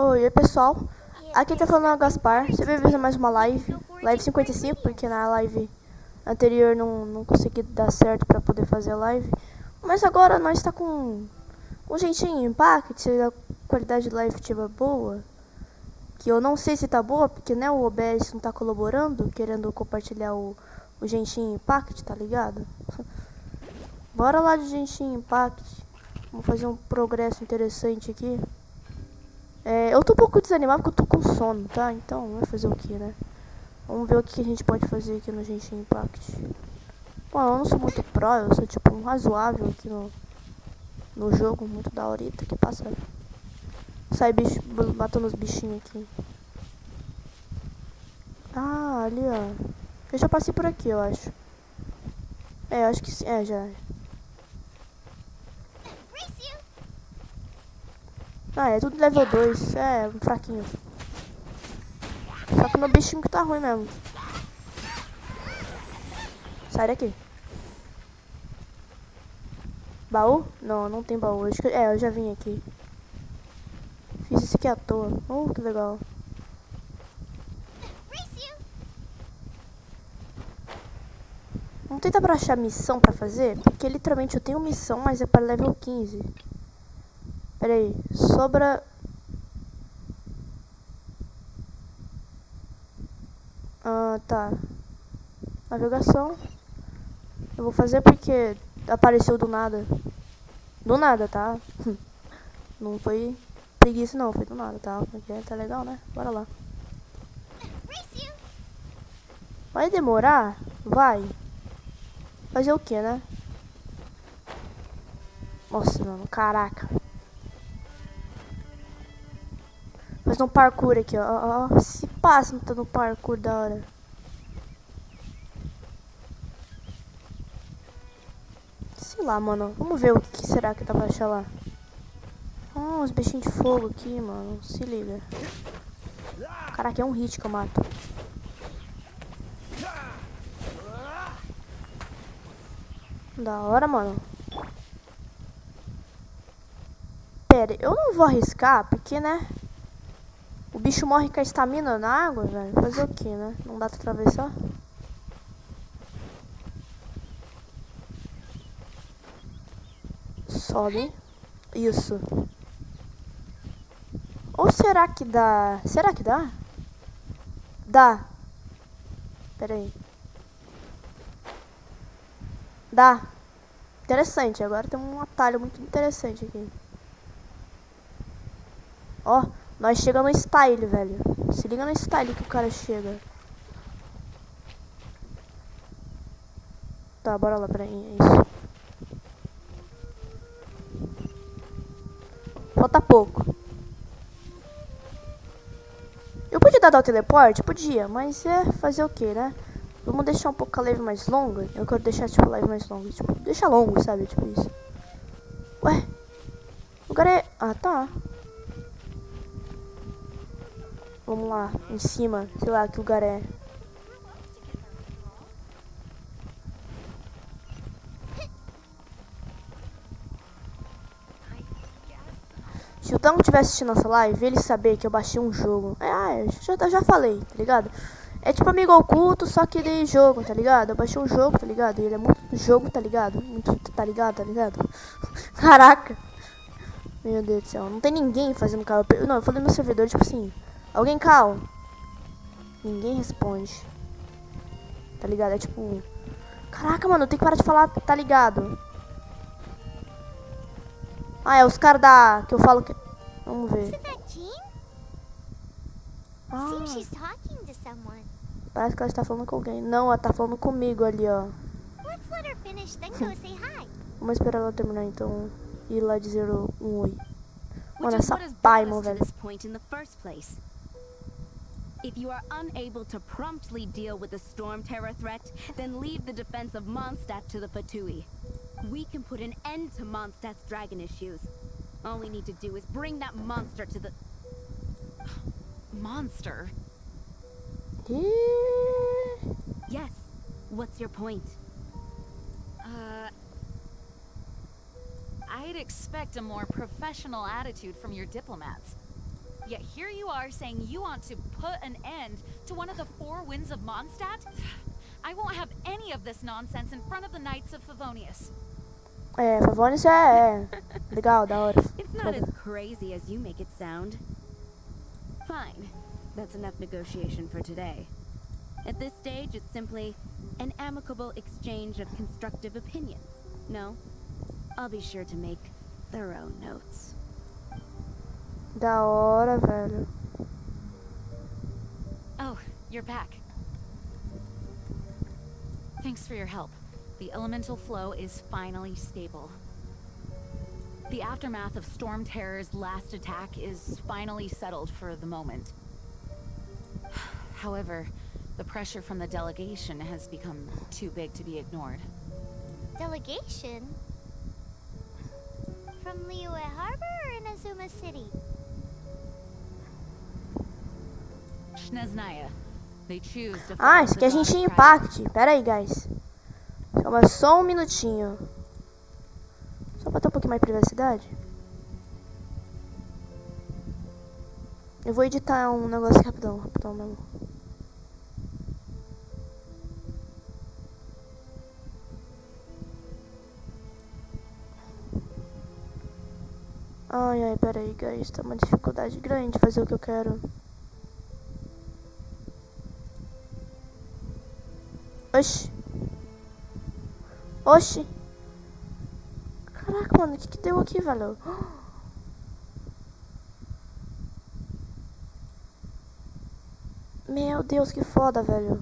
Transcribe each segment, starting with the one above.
Oi pessoal, aqui tá falando a Gaspar. Você vai ver mais uma live 55, porque na live anterior não consegui dar certo pra poder fazer a live. Mas agora nós tá com um jeitinho impact, se a qualidade de live estiver boa. Que eu não sei se tá boa, porque né, o OBS não tá colaborando, querendo compartilhar o jeitinho impact, tá ligado? Bora lá de jeitinho impact, vamos fazer um progresso interessante aqui. Eu tô um pouco desanimado porque eu tô com sono, tá? Então, vai fazer o que, né? Vamos ver o que a gente pode fazer aqui no Genshin Impact. Bom, eu não sou muito pro, eu sou tipo um razoável aqui no jogo, muito da horita que passa. Sai bicho, matando os bichinhos aqui. Ah, ali ó. Eu já passei por aqui, eu acho. Eu acho que sim, já. Ah, é tudo level 2, fraquinho. Só que meu bichinho que tá ruim mesmo. Sai daqui. Baú? Não, não tem baú. Acho que, eu já vim aqui. Fiz isso aqui à toa. Oh, que legal. Vamos tentar pra achar missão pra fazer. Porque literalmente eu tenho missão, mas é para level 15. Pera aí. Sobra... tá. Navegação. Eu vou fazer porque apareceu do nada. Do nada, tá? Não foi preguiça não, foi do nada, tá? Porque tá legal, né? Bora lá. Vai demorar? Vai. Fazer o que, né? Nossa, mano, caraca. Fazer um parkour aqui, ó. Se passa, não tá no parkour da hora. Sei lá, mano. Vamos ver o que será que dá pra achar lá. Uns bichinhos de fogo aqui, mano. Se liga. Caraca, é um hit que eu mato. Da hora, mano. Pera, eu não vou arriscar, porque, né? O bicho morre com a estamina na água, velho. Fazer o que, né? Não dá pra atravessar? Sobe. Isso. Ou será que dá? Será que dá? Dá. Pera aí. Dá. Interessante. Agora tem um atalho muito interessante aqui. Ó, nós chegamos no style, velho. Se liga no style que o cara chega. Tá, bora lá, peraí. É isso. Falta pouco. Eu podia dar o teleporte? Podia, mas fazer o que, né? Vamos deixar um pouco a live mais longa. Eu quero deixar tipo a live mais longa. Tipo, deixa longo, sabe? Tipo isso. Ué? O lugar é... Ah, tá. Vamos lá, em cima. Sei lá que lugar é. Se o Tango estiver assistindo nossa live, ele saber que eu baixei um jogo. Já falei, tá ligado? É tipo amigo oculto, só que de jogo, tá ligado? Eu baixei um jogo, tá ligado? E ele é muito jogo, tá ligado? Muito, tá ligado? Caraca. Meu Deus do céu. Não tem ninguém fazendo call. Não, eu falei no servidor, tipo assim. Alguém call? Ninguém responde. Tá ligado? É tipo... Caraca, mano, eu tenho que parar de falar, tá ligado? É os caras da... Que eu falo que... Vamos ver. Parece que ela está falando com alguém. Não, ela tá falando comigo ali, ó. Vamos esperar ela terminar, então. E ir lá dizer um oi. Mano, essa Paimon, velho. If you are unable to promptly deal with the storm terror threat, then leave the defense of Mondstadt to the Fatui. We can put an end to Mondstadt's dragon issues. All we need to do is bring that monster to the... Monster? Yes. What's your point? I'd expect a more professional attitude from your diplomats. Yet here you are saying you want to put an end to one of the 4 winds of Mondstadt? I won't have any of this nonsense in front of the Knights of Favonius. Favonius é legal, da hora. It's not as crazy as you make it sound. Fine. That's enough negotiation for today. At this stage, it's simply an amicable exchange of constructive opinions. No? I'll be sure to make thorough notes. Da hora, velho. Oh, you're back. Thanks for your help. The elemental flow is finally stable. The aftermath of Storm Terror's last attack is finally settled for the moment. However, the pressure from the delegation has become too big to be ignored. Delegation? From Liyue Harbor or Inazuma City? Snezhnaya. They choose to Ah, isso aqui é Genshin Impact. Pera aí, guys. Só um minutinho. Só pra ter um pouquinho mais de privacidade. Eu vou editar um negócio rapidão mesmo. Ai, pera aí, guys. Tá uma dificuldade grande fazer o que eu quero. Oxi. Oxi. Caraca, mano, o que deu aqui, velho? Meu Deus, que foda, velho.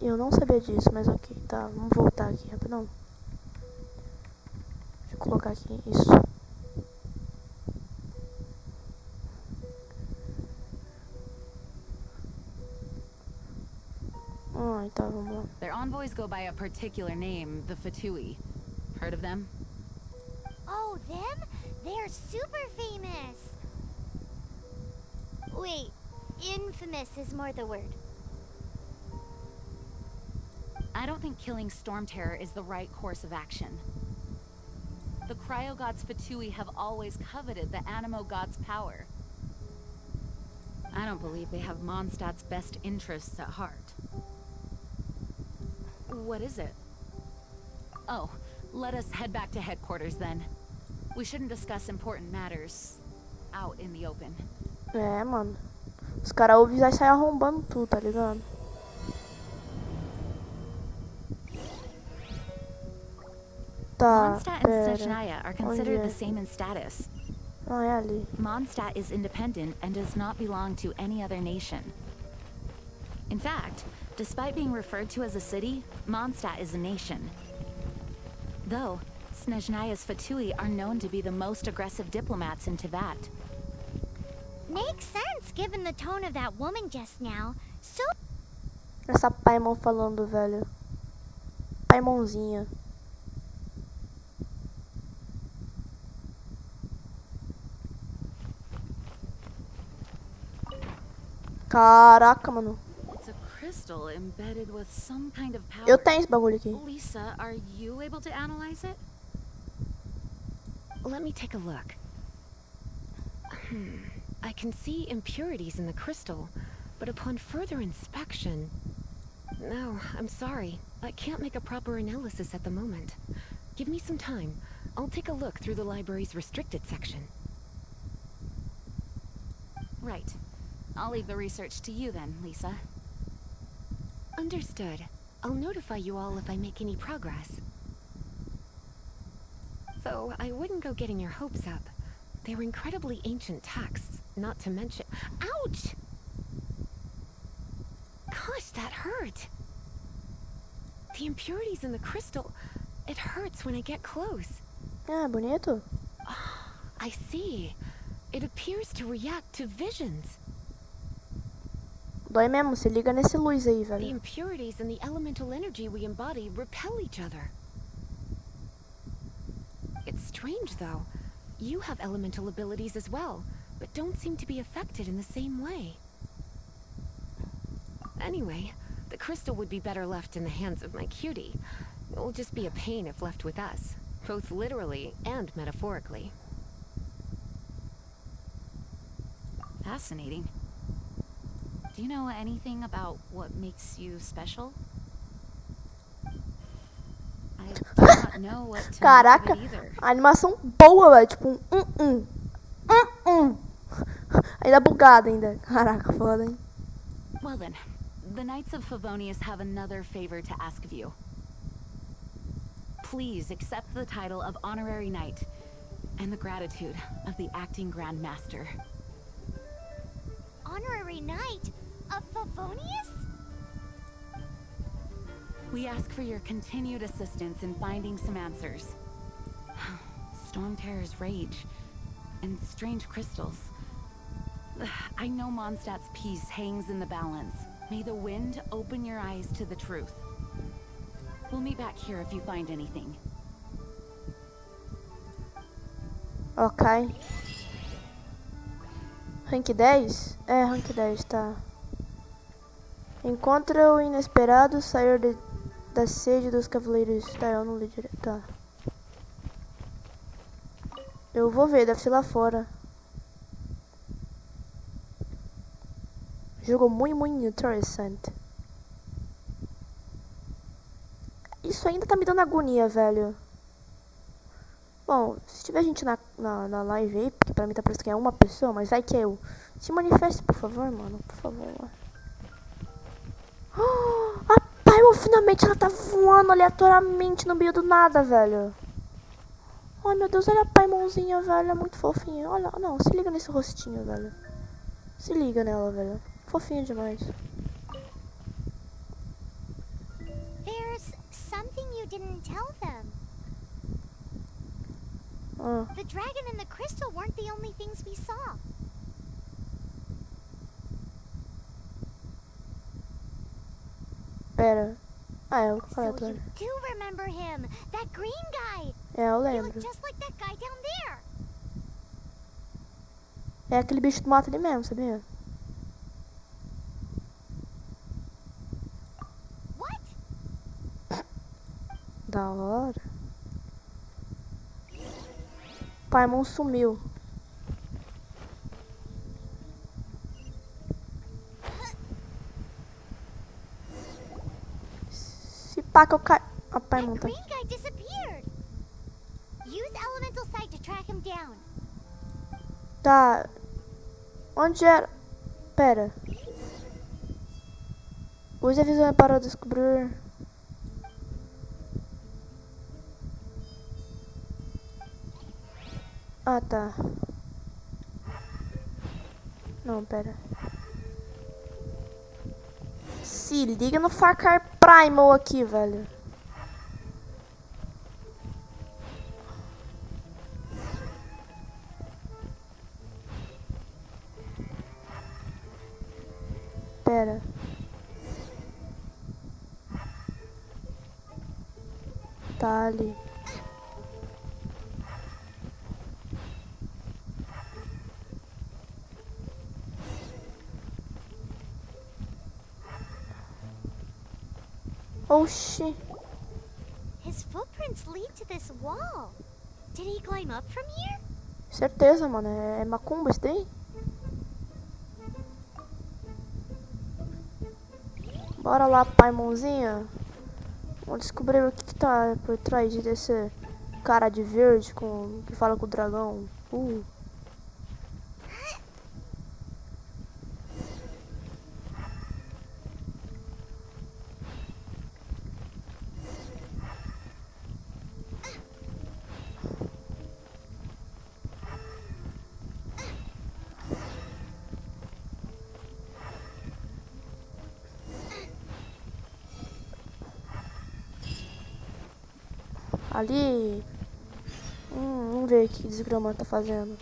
Eu não sabia disso, mas ok, tá. Vamos voltar aqui, rapidão. Deixa eu colocar aqui isso. Tá, vamos lá. Their envoys go by a particular name, the Fatui. Heard of them? Oh, them? They're super famous. Wait, infamous is more the word. I don't think killing Storm Terror is the right course of action. The Cryo God's Fatui have always coveted the Animo God's power. I don't believe they have Mondstadt's best interests at heart. What is it? Oh, let us head back to headquarters then. We shouldn't discuss important matters out in the open. Mano. Os caras ouvem e já saem arrombando tudo, tá ligado? Tá, Mondstadt and Snezhnaya are considered the same in status. Ah, é ali. Mondstadt is independent and does not belong to any other nation. In fact, despite being referred to as a city, Mondstadt is a nation. Though, Snezhnaya's Fatui are known to be the most aggressive diplomats in Teyvat. Makes sense given the tone of that woman just now. So Essa Paimon falando, velho. Paimonzinha. Caraca, mano. It's a crystal embedded with some kind of power. Eu tenho esse bagulho aqui. Lisa, are you able to analyze it? Let me take a look. I can see impurities in the crystal, but upon further inspection... No, I'm sorry. I can't make a proper analysis at the moment. Give me some time. I'll take a look through the library's restricted section. Right. I'll leave the research to you then, Lisa. Understood. I'll notify you all if I make any progress. Though, I wouldn't go getting your hopes up. They're incredibly ancient texts, not to mention... Ouch! Gosh, that hurt! The impurities in the crystal... It hurts when I get close. Ah, bonito. I see. It appears to react to visions. Dói mesmo, se liga nesse luz aí, The velho. impurities and the elemental energy we embody repel each other. It's strange, though. You have elemental abilities as well, but don't seem to be affected in the same way. Anyway, the crystal would be better left in the hands of my cutie. It will just be a pain if left with us, both literally and metaphorically. Fascinating. Do you know anything about what makes you special? I do not know what to make of Caraca, it either. a animação boa, velho. Tipo um. Ainda bugada ainda. Caraca, foda, hein? Well then, the Knights of Favonius have another favor to ask of you. Please accept the title of Honorary Knight and the gratitude of the Acting Grand Master. Honorary Knight of Favonius? We ask for your continued assistance in finding some answers. Storm Terror's rage and strange crystals. I know Mondstadt's peace hangs in the balance. May the wind open your eyes to the truth. We'll meet back here if you find anything. Ok. Rank 10? É, rank 10, tá. Encontra o inesperado sair da sede dos cavaleiros. Tá, eu não li direito. Tá. Eu vou ver, deve ser lá fora. Jogo muito interessante. Isso ainda tá me dando agonia, velho. Bom, se tiver gente na live aí, porque pra mim tá parecendo que é uma pessoa, mas vai que é eu. Se manifeste, por favor, mano. Por favor. A Paimon finalmente ela tá voando aleatoriamente no meio do nada, velho. Ai, meu Deus, olha a Paimonzinha, velho. É muito fofinha. Olha, não, se liga nesse rostinho, velho. Se liga nela, velho. Fofinha demais. There's something you didn't tell them. The dragon and the crystal weren't the only things we saw. Pera. Ah, é o So you Aleatorio. do remember him, that green guy. É, eu He lembro. looked just like that guy down there. É aquele bicho do mato ali mesmo, sabia? What? Da hora. Paimon sumiu. Se pá que eu caio. A Paimon That tá green aqui. guy disappeared. Use elemental sight to track him down. Tá. Onde era? Pera. Use a visão para descobrir. Ah, tá. Não, pera. Se liga no Far Cry Primal aqui, velho. Pera. Tá ali. Oxi. His footprints lead to this wall. Did he climb up from here? Certeza, mano. É macumba isso daí? Bora lá, Paimonzinha. Vamos descobrir o que tá por trás desse cara de verde que fala com o dragão. Ali. Vamos ver o que desgrama tá fazendo.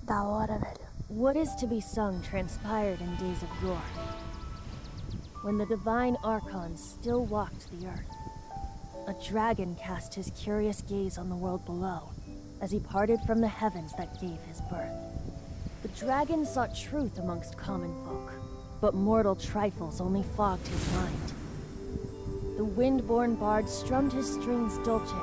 Da hora, velho. What is to be sung transpired in days of yore, when the divine archons still walked the earth. A dragon cast his curious gaze on the world below, as he parted from the heavens that gave his birth. The dragon sought truth amongst common folk, but mortal trifles only fogged his mind. The wind-born bard strummed his strings dolce,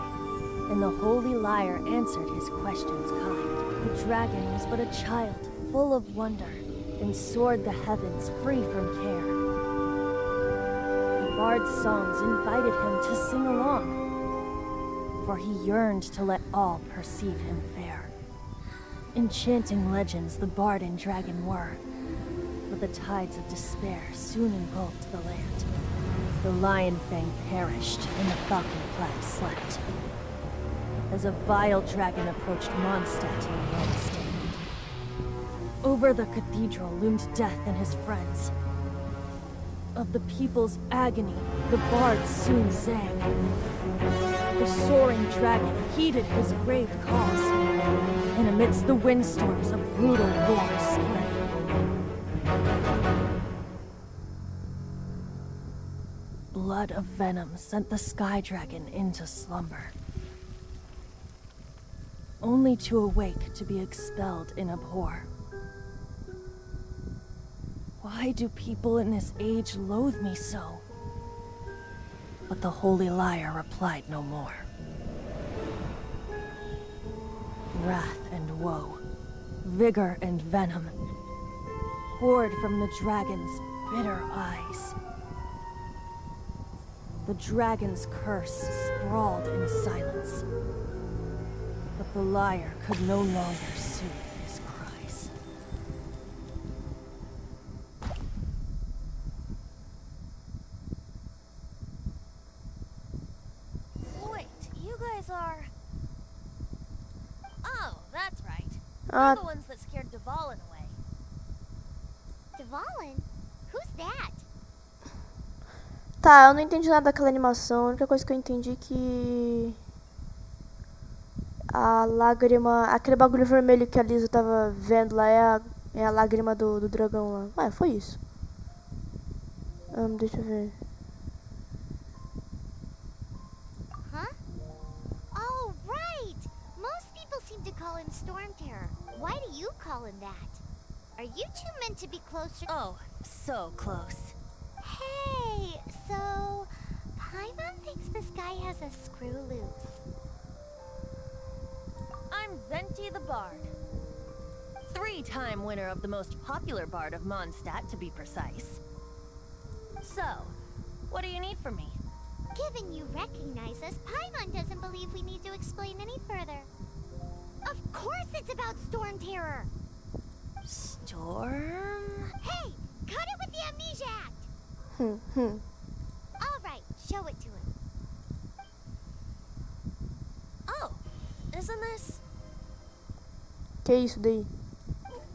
and the holy lyre answered his questions kind. The dragon was but a child, full of wonder, and soared the heavens free from care. The bard's songs invited him to sing along, for he yearned to let all perceive him fair. Enchanting legends the bard and dragon were, but the tides of despair soon engulfed the land. The lion fang perished, and the falcon flag slept, as a vile dragon approached Mondstadt in a red stand. Over the cathedral loomed death and his friends. Of the people's agony, the bard soon sang. The soaring dragon heeded his grave calls, and amidst the windstorms a brutal war spread. Blood of venom sent the sky dragon into slumber, only to awake to be expelled in abhor. Why do people in this age loathe me so? But the holy lyre replied no more. Wrath and woe, vigor and venom, poured from the dragon's bitter eyes. The dragon's curse sprawled in silence, but the lyre could no longer soothe his cries. Wait, you guys are... Oh, that's right. Ah, You're the ones that scared Dvalin away. Dvalin? Who's that? tá, eu não entendi nada daquela animação. A única coisa que eu entendi é que a lágrima, aquele bagulho vermelho que a Lisa tava vendo lá é a lágrima do dragão lá. Ué, foi isso. Deixa eu ver. Huh? Oh, right! Most people seem to call him Storm Terror. Why do you call him that? Are you two meant to be closer? Oh, so close. Hey, so... Paimon thinks this guy has a screw loose. I'm Venti the Bard. 3-time winner of the most popular bard of Mondstadt, to be precise. So, what do you need from me? Given you recognize us, Paimon doesn't believe we need to explain any further. Of course it's about Storm Terror! Storm? Hey, cut it with the Amnesia Act! Alright, show it to him. Oh, isn't this... Que isso daí?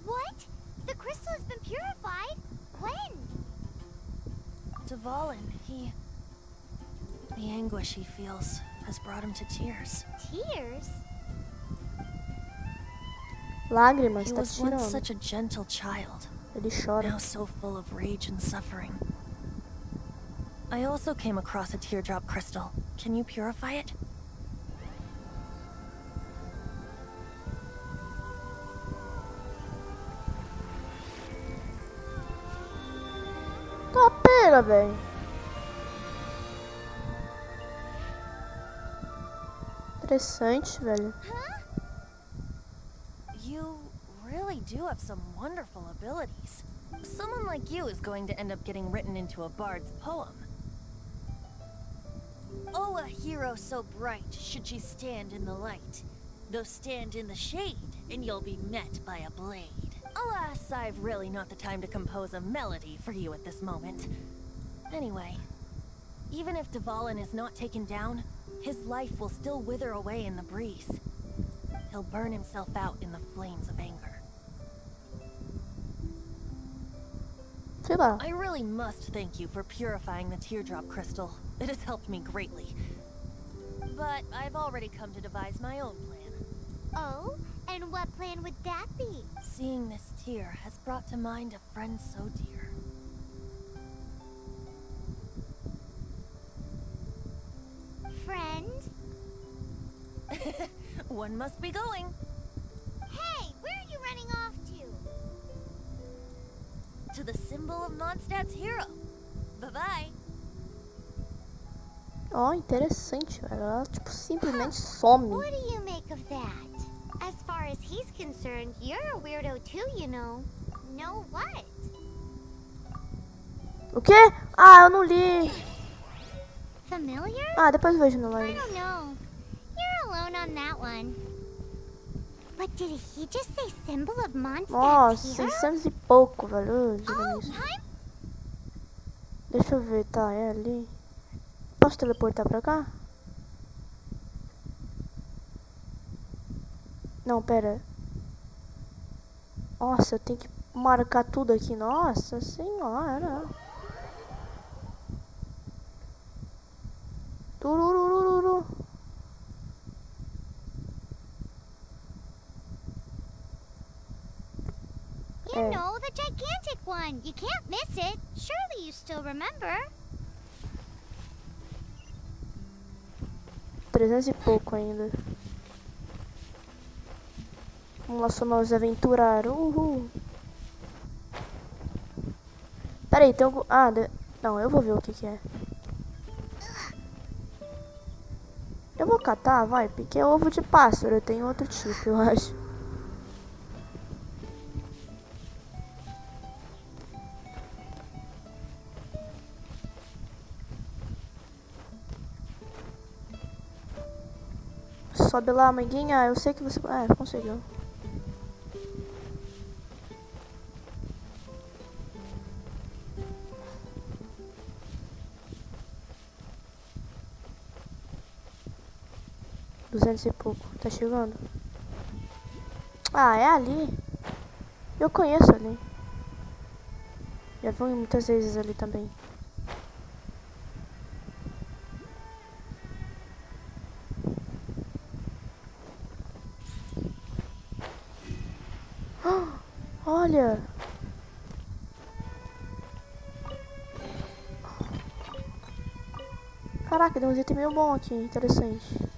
What? The crystal has been purified? When? Dvalin, the anguish he feels has brought him to tears. Tears? Lágrimas, He tá was once tirando. such a gentle child, Ele chora. now so full of rage and suffering. I also came across a teardrop crystal. Can you purify it? Tá pera, velho. Interessante, velho. You really do have some wonderful abilities. Someone like you is going to end up getting written into a bard's poem. Oh, a hero so bright should she stand in the light. Though stand in the shade, and you'll be met by a blade. Alas, I've really not the time to compose a melody for you at this moment. Anyway, even if Dvalin is not taken down, his life will still wither away in the breeze. He'll burn himself out in the flames of anger. Sei lá. I really must thank you for purifying the teardrop crystal. It has helped me greatly. But I've already come to devise my own plan. Oh, And what plan would that be? Seeing this tear has brought to mind a friend so dear. Friend? One must be going. Hey, where are you running off to? To the symbol of Mondstadt's hero. Bye-bye. Ó, interessante, velho. Ela, tipo, simplesmente some. What do you make of that? As far as he's concerned, you're a weirdo too, you know. Know what? O quê? Ah, eu não li. Familiar? Ah, depois eu vejo no I live. don't know. You're alone on that one. But did he just say symbol of Mondstadt's Nossa, hero? 600 e pouco, velho. Oh, Isso. time. Deixa eu ver, tá, é ali. Posso teleportar pra cá? Não, pera. Nossa, eu tenho que marcar tudo aqui. Nossa senhora. Tururururu. You know, the gigantic one. You can't miss it. Surely you still remember. 300 e pouco ainda. Vamos lá, somos aventurar. Uhul. Peraí, tem algum... Ah, não, eu vou ver o que que é. Eu vou catar, vai, porque é ovo de pássaro. Eu tenho outro tipo, eu acho. Sobe lá, amiguinha. Eu sei que você... É, conseguiu. Duzentos e pouco. Tá chegando? Ah, é ali. Eu conheço ali. Já fui muitas vezes ali também. Olha! Caraca, deu um item meio bom aqui, interessante.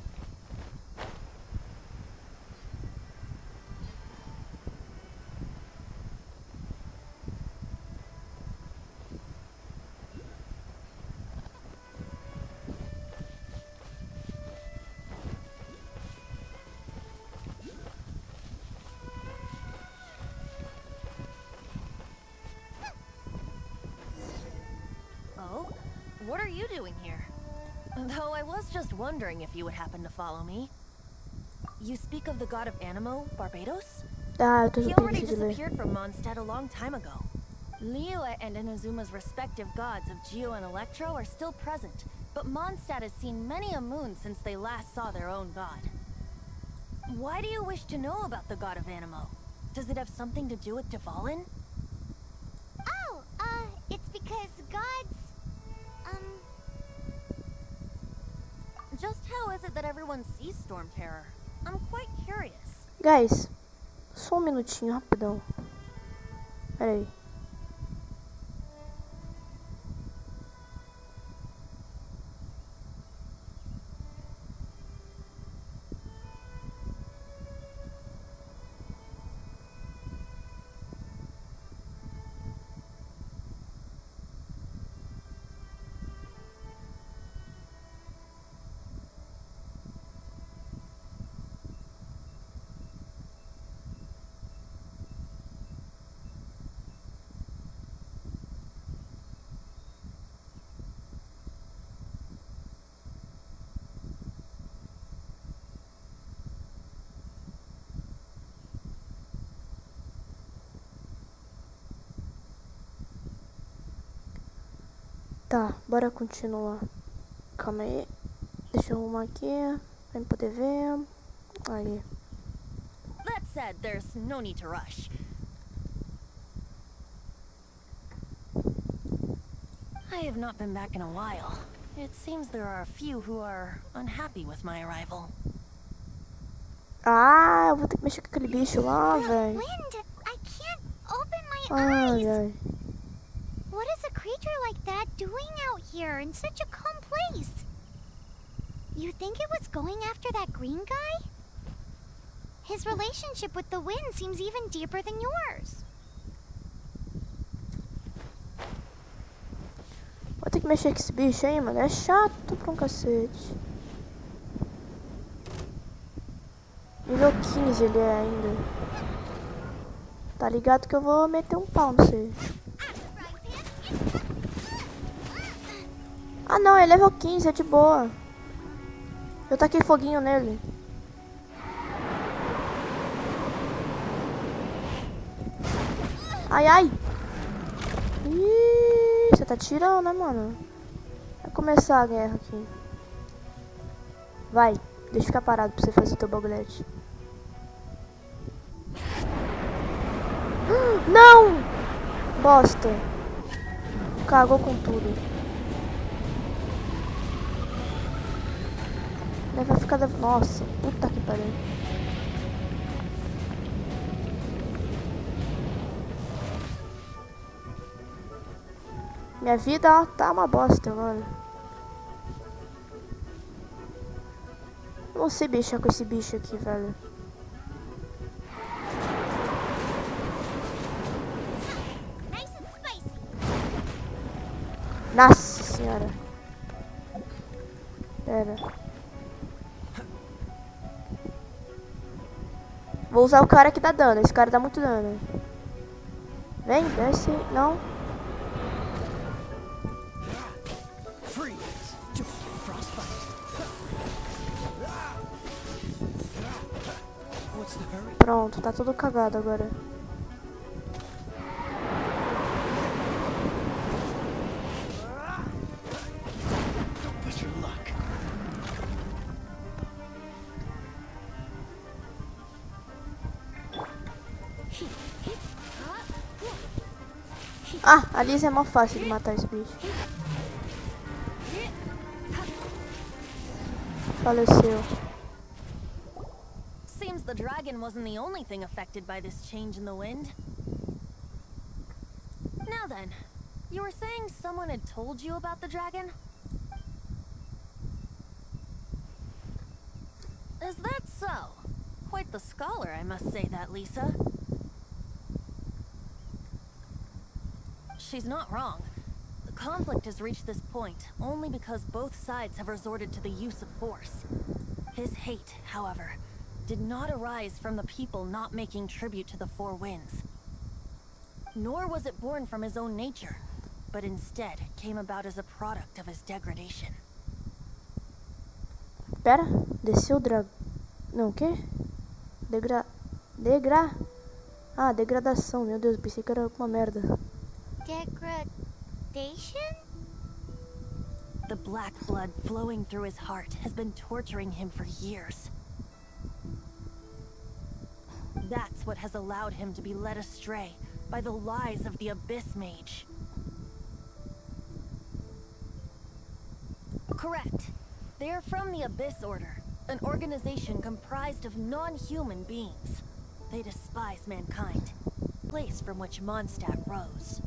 Oh? What are you doing here? Though I was just wondering if you would happen to follow me. You speak of the god of Animo, Barbados? Ah, eu tô He already perdido de ler. disappeared from Mondstadt a long time ago. Liyue and Inazuma's respective gods of Geo and Electro are still present, but Mondstadt has seen many a moon since they last saw their own god. Why do you wish to know about the god of Animo? Does it have something to do with Dvalin? Oh, it's because gods, Just how is it that everyone sees Storm Terror? I'm quite curious. Guys, só um minutinho, rapidão. Pera aí. Tá, bora continuar. Calma aí. Deixa eu arrumar aqui pra eu poder ver. Aí. That said, there's no need to rush. I have not been back in a while. It seems there are a few who are unhappy with my arrival. Ah, eu vou ter que mexer com aquele bicho lá, velho. Wind, I can't open my Ai, eyes. ai. What is a creature like that doing out here in such a calm place? You think it was going after that green guy? His relationship with the wind seems even deeper than yours. Vou ter que mexer com esse bicho aí, mano. É chato pra um cacete. Nível 15 ele é ainda. Tá ligado que eu vou meter um pau, não sei. Ah não, é level 15, é de boa. Eu taquei foguinho nele. Ai, ai. Ih, você tá tirando, né, mano? Vai começar a guerra aqui. Vai, deixa eu ficar parado pra você fazer o teu bagulhete. Não! Bosta. Cagou com tudo. Ele vai ficar... Nossa, puta que pariu. Minha vida ó, tá uma bosta agora. Não sei bichar com esse bicho aqui, velho. Nossa senhora. Pera. Vou usar o cara que dá dano. Esse cara dá muito dano. Vem, desce. Não. Pronto, tá tudo cagado agora. Ah, a Liz é mó fácil de matar esse bicho. Faleceu. Seems the dragon wasn't the only thing affected by this change in the wind. Now then, you were saying someone had told you about the dragon? Is that so? Quite the scholar, I must say that, Lisa. She's not wrong. The conflict has reached this point only because both sides have resorted to the use of force. His hate, however, did not arise from the people not making tribute to the Four Winds. Nor was it born from his own nature, but instead came about as a product of his degradation. Pera, desceu o dragão. Não, o quê? Ah, degradação. Meu Deus, pensei que era alguma merda. Degradation? The black blood flowing through his heart has been torturing him for years. That's what has allowed him to be led astray by the lies of the Abyss Mage. Correct. They are from the Abyss Order, an organization comprised of non-human beings. They despise mankind, place from which Mondstadt rose.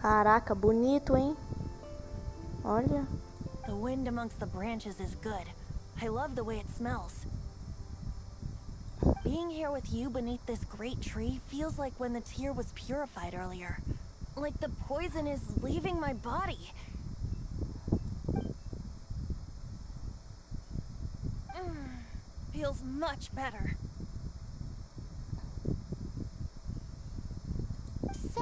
Caraca, bonito, hein? Olha. The wind amongst the branches is good. I love the way it smells. Being here with you beneath this great tree feels like when the tear was purified earlier. Like the poison is leaving my body. Feels much better. So,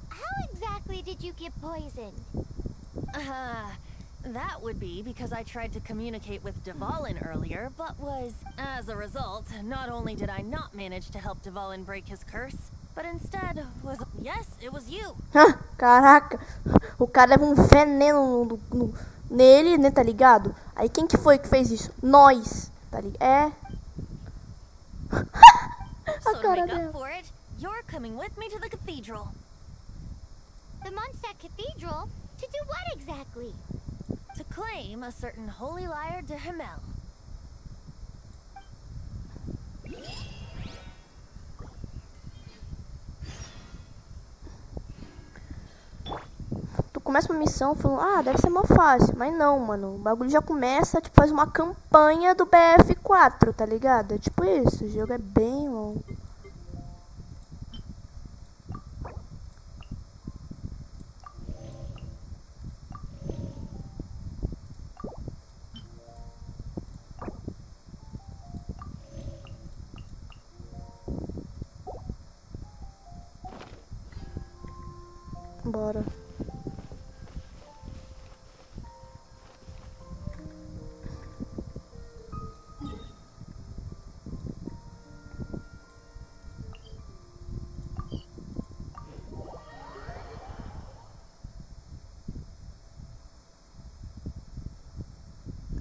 how exactly did you get poisoned? That would be because I tried to communicate with Dvalin earlier, but was, as a result, not only did I not manage to help Dvalin break his curse, but instead was... Yes, it was you! Caraca, o cara leva um veneno nele, né, tá ligado? Aí quem que foi que fez isso? Nós, tá ligado? É. So to make up for it, you're coming with me to the cathedral. The Mondstadt Cathedral? To do what exactly? to claim a certain holy liar de Himmel. Tu começa uma missão falando, ah, deve ser mó fácil. Mas não, mano. O bagulho já começa, tipo, faz uma campanha do BF4, tá ligado? É tipo isso. O jogo é bem longo. Bora.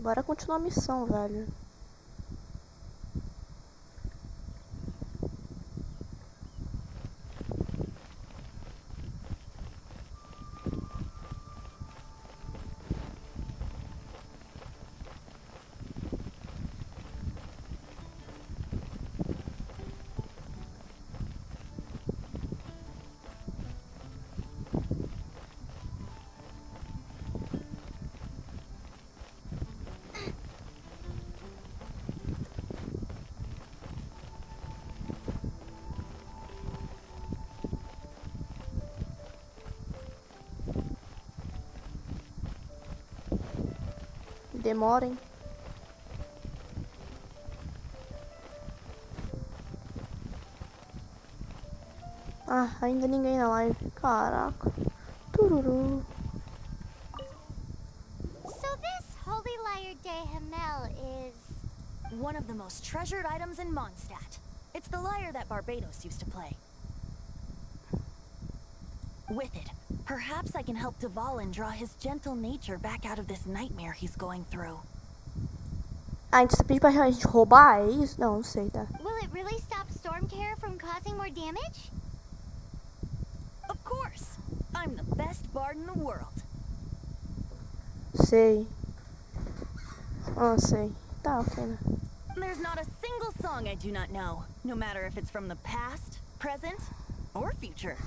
Bora continuar a missão, velho. Demorem. Ah, ainda ninguém na live. Caraca. Tururu. So this holy liar de Himmel is... One of the most treasured items in Mondstadt. It's the lyre that Barbados used to play. With it, perhaps I can help Dvalin draw his gentle nature back out of this nightmare he's going through. Ah, então você pediu pra gente roubar, é isso? Não, não sei, tá? Will it really stop Storm Terror from causing more damage? Of course! I'm the best bard in the world. Sei. Ah, sei. Tá, ok, né? There's not a single song I do not know, no matter if it's from the past, present, or future.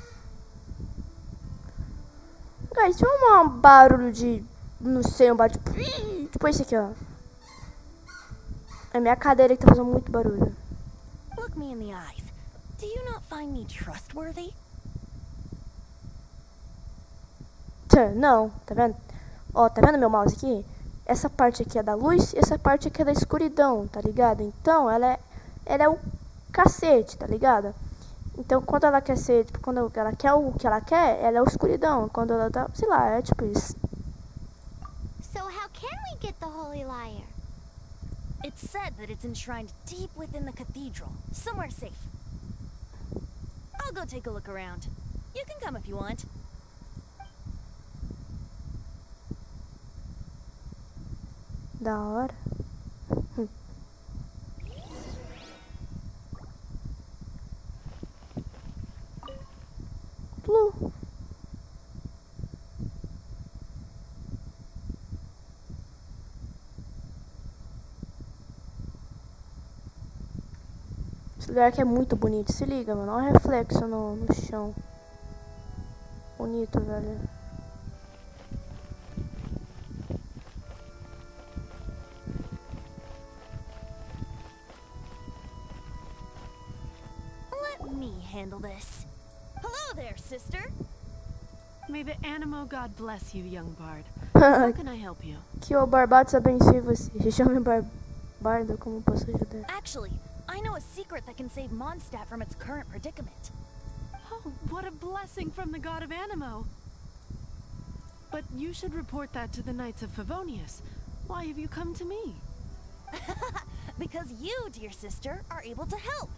Guys, se eu um barulho de... Não sei, um barulho de... Tipo esse aqui, ó. É minha cadeira que tá fazendo muito barulho. Look me in the eyes. Do you not find me trustworthy? Não, tá vendo? Ó, tá vendo meu mouse aqui? Essa parte aqui é da luz e essa parte aqui é da escuridão, tá ligado? Então, ela é o cacete, tá ligado? Então, quando ela quer ser, tipo, quando ela quer o que ela quer, ela é a escuridão. Quando ela tá, sei lá, é tipo isso. So how can we get the holy liar? It's said that it's enshrined deep within the cathedral, somewhere safe. I'll go take a look around. You can come if you want. Da hora. Plu. Esse lugar aqui é muito bonito. Se liga, mano. Olha o reflexo no chão. Bonito, velho. Let me handle this. Hello there, sister. May the Animo God bless you, young bard. How can I help you? Que o Barbados abençoe você. Se chame Bardo, como posso ajudar? Actually, I know a secret that can save Mondstadt from its current predicament. Oh, what a blessing from the god of Animo. But you should report that to the Knights of Favonius. Why have you come to me? Because you, dear sister, are able to help.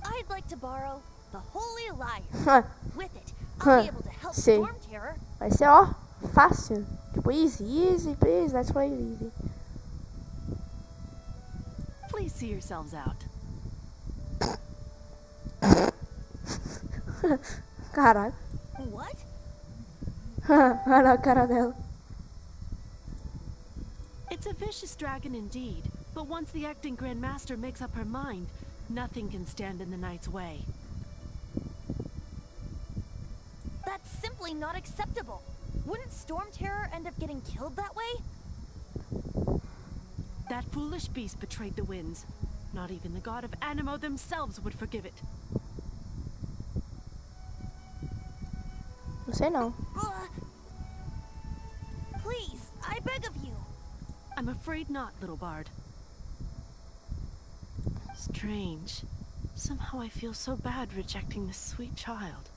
I'd like to borrow the Holy Lyre. With it, I'll be able to help Sei. Storm Terror. Vai ser, ó, fácil. Tipo, easy, please, let's play easy. Please see yourselves out. Caraca. What? Olha a cara dela. It's a vicious dragon indeed, but once the acting Grand Master makes up her mind, nothing can stand in the Knight's way. That's simply not acceptable. Wouldn't Storm Terror end up getting killed that way? That foolish beast betrayed the winds. Not even the god of Animo themselves would forgive it. Não sei não. Please, I beg of you. I'm afraid not, little bard. Strange. Somehow I feel so bad rejecting this sweet child.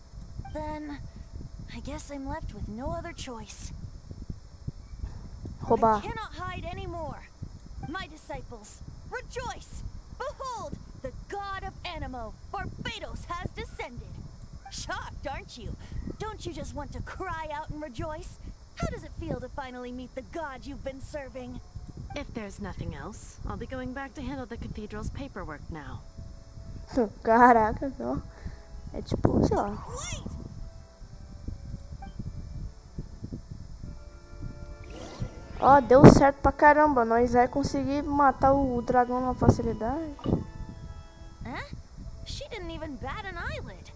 Then, I guess I'm left with no other choice. Roubar. I cannot hide anymore. My disciples, rejoice! Behold, the god of Animo, Barbados, has descended. Shocked, aren't you? Don't you just want to cry out and rejoice? How does it feel to finally meet the god you've been serving? If there's nothing else, I'll be going back to handle the cathedral's paperwork now. Caraca, não. É tipo, sei lá. Wait! Ó, deu certo pra caramba. Nós vai conseguir matar o dragão na facilidade. Huh? She didn't even bat an eyelid.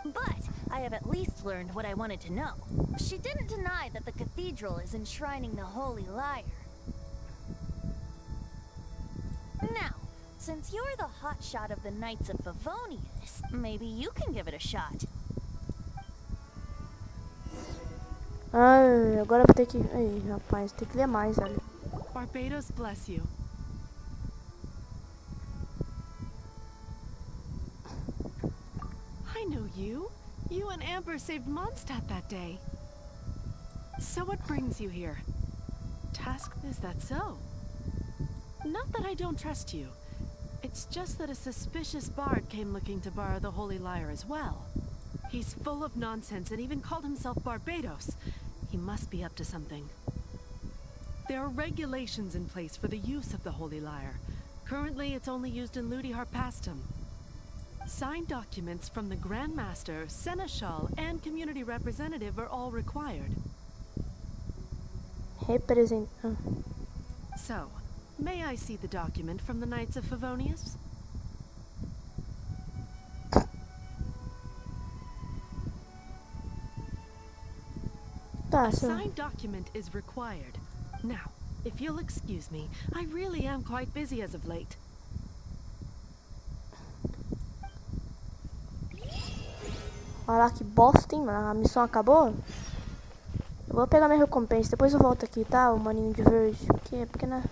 But I have at least learned what I wanted to know. She didn't deny that the cathedral is enshrining the Holy Lyre. Now, since you're the hotshot of the Knights of Favonius, maybe you can give it a shot. Ai, agora eu vou ter que... Ai, rapaz, tem que ler mais, olha. Barbados bless you. I know you. You and Amber saved Mondstadt that day. So what brings you here? Is that so? Not that I don't trust you. It's just that a suspicious bard came looking to borrow the Holy Lyre as well. He's full of nonsense and even called himself Barbados. He must be up to something. There are regulations in place for the use of the Holy Lyre. Currently, it's only used in Ludi Harpastum. Signed documents from the Grand Master, Seneschal, and community representative are all required. So, may I see the document from the Knights of Favonius? A signed document is required. Now, if you'll excuse me, I really am quite busy as of late. Olha lá que bosta, hein, mano. A missão acabou? Eu vou pegar minha recompensa. Depois eu volto aqui, tá? O maninho de verde. Porque né?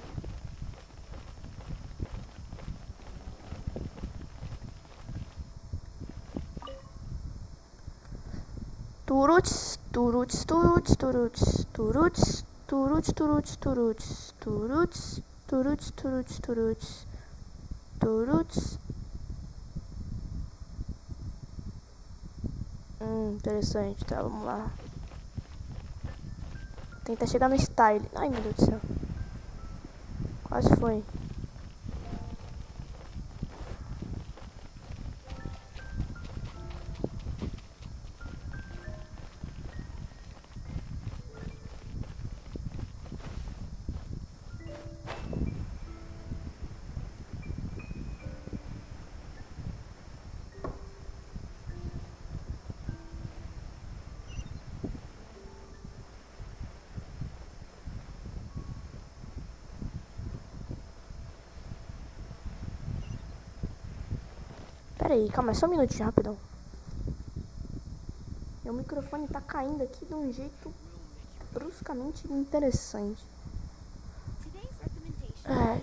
Turuts, turuts, turuts, turuts, turuts, turuts, turuts, turuts, turuts, turuts, turuts, turuts, turuts. Interessante, tá, vamos lá. Tentar chegar no style. Ai, meu Deus do céu. Quase foi. Pera aí, calma, só um minutinho, rapidão. Meu microfone tá caindo aqui de um jeito bruscamente interessante. Ai.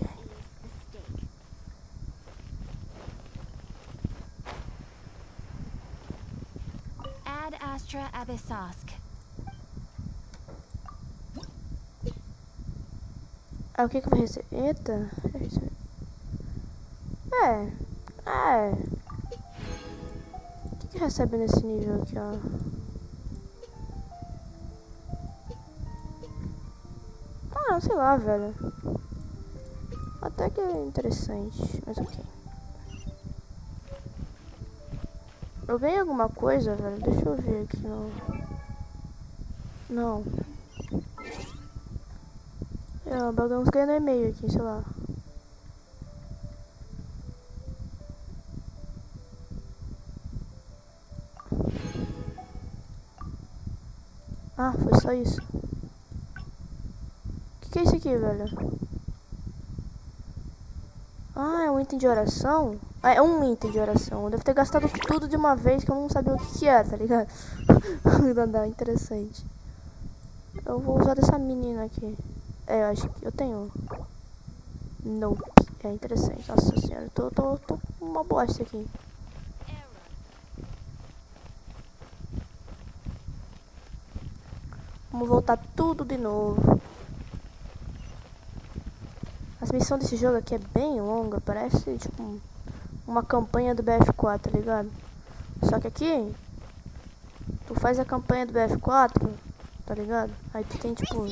Ad Astra Abyssosk. Ah, o que eu vou receber? Eita. O que recebe nesse nível aqui, ó? Ah, sei lá, velho. Até que é interessante, mas ok. Eu ganhei alguma coisa, velho? Deixa eu ver aqui, não. Não, bagulho ganhando e-mail aqui, sei lá. Ah, foi só isso. O que é isso aqui, velho? Ah, é um item de oração? Ah, é um item de oração. Eu devo ter gastado tudo de uma vez que eu não sabia o que era, tá ligado? Não, interessante. Eu vou usar dessa menina aqui. É, eu acho que eu tenho. Nope. É interessante. Nossa senhora, eu tô com uma bosta aqui. Vamos voltar tudo de novo. As missões desse jogo aqui é bem longa. Parece tipo uma campanha do BF4, tá ligado? Só que aqui tu faz a campanha do BF4, tá ligado? Aí tu tem tipo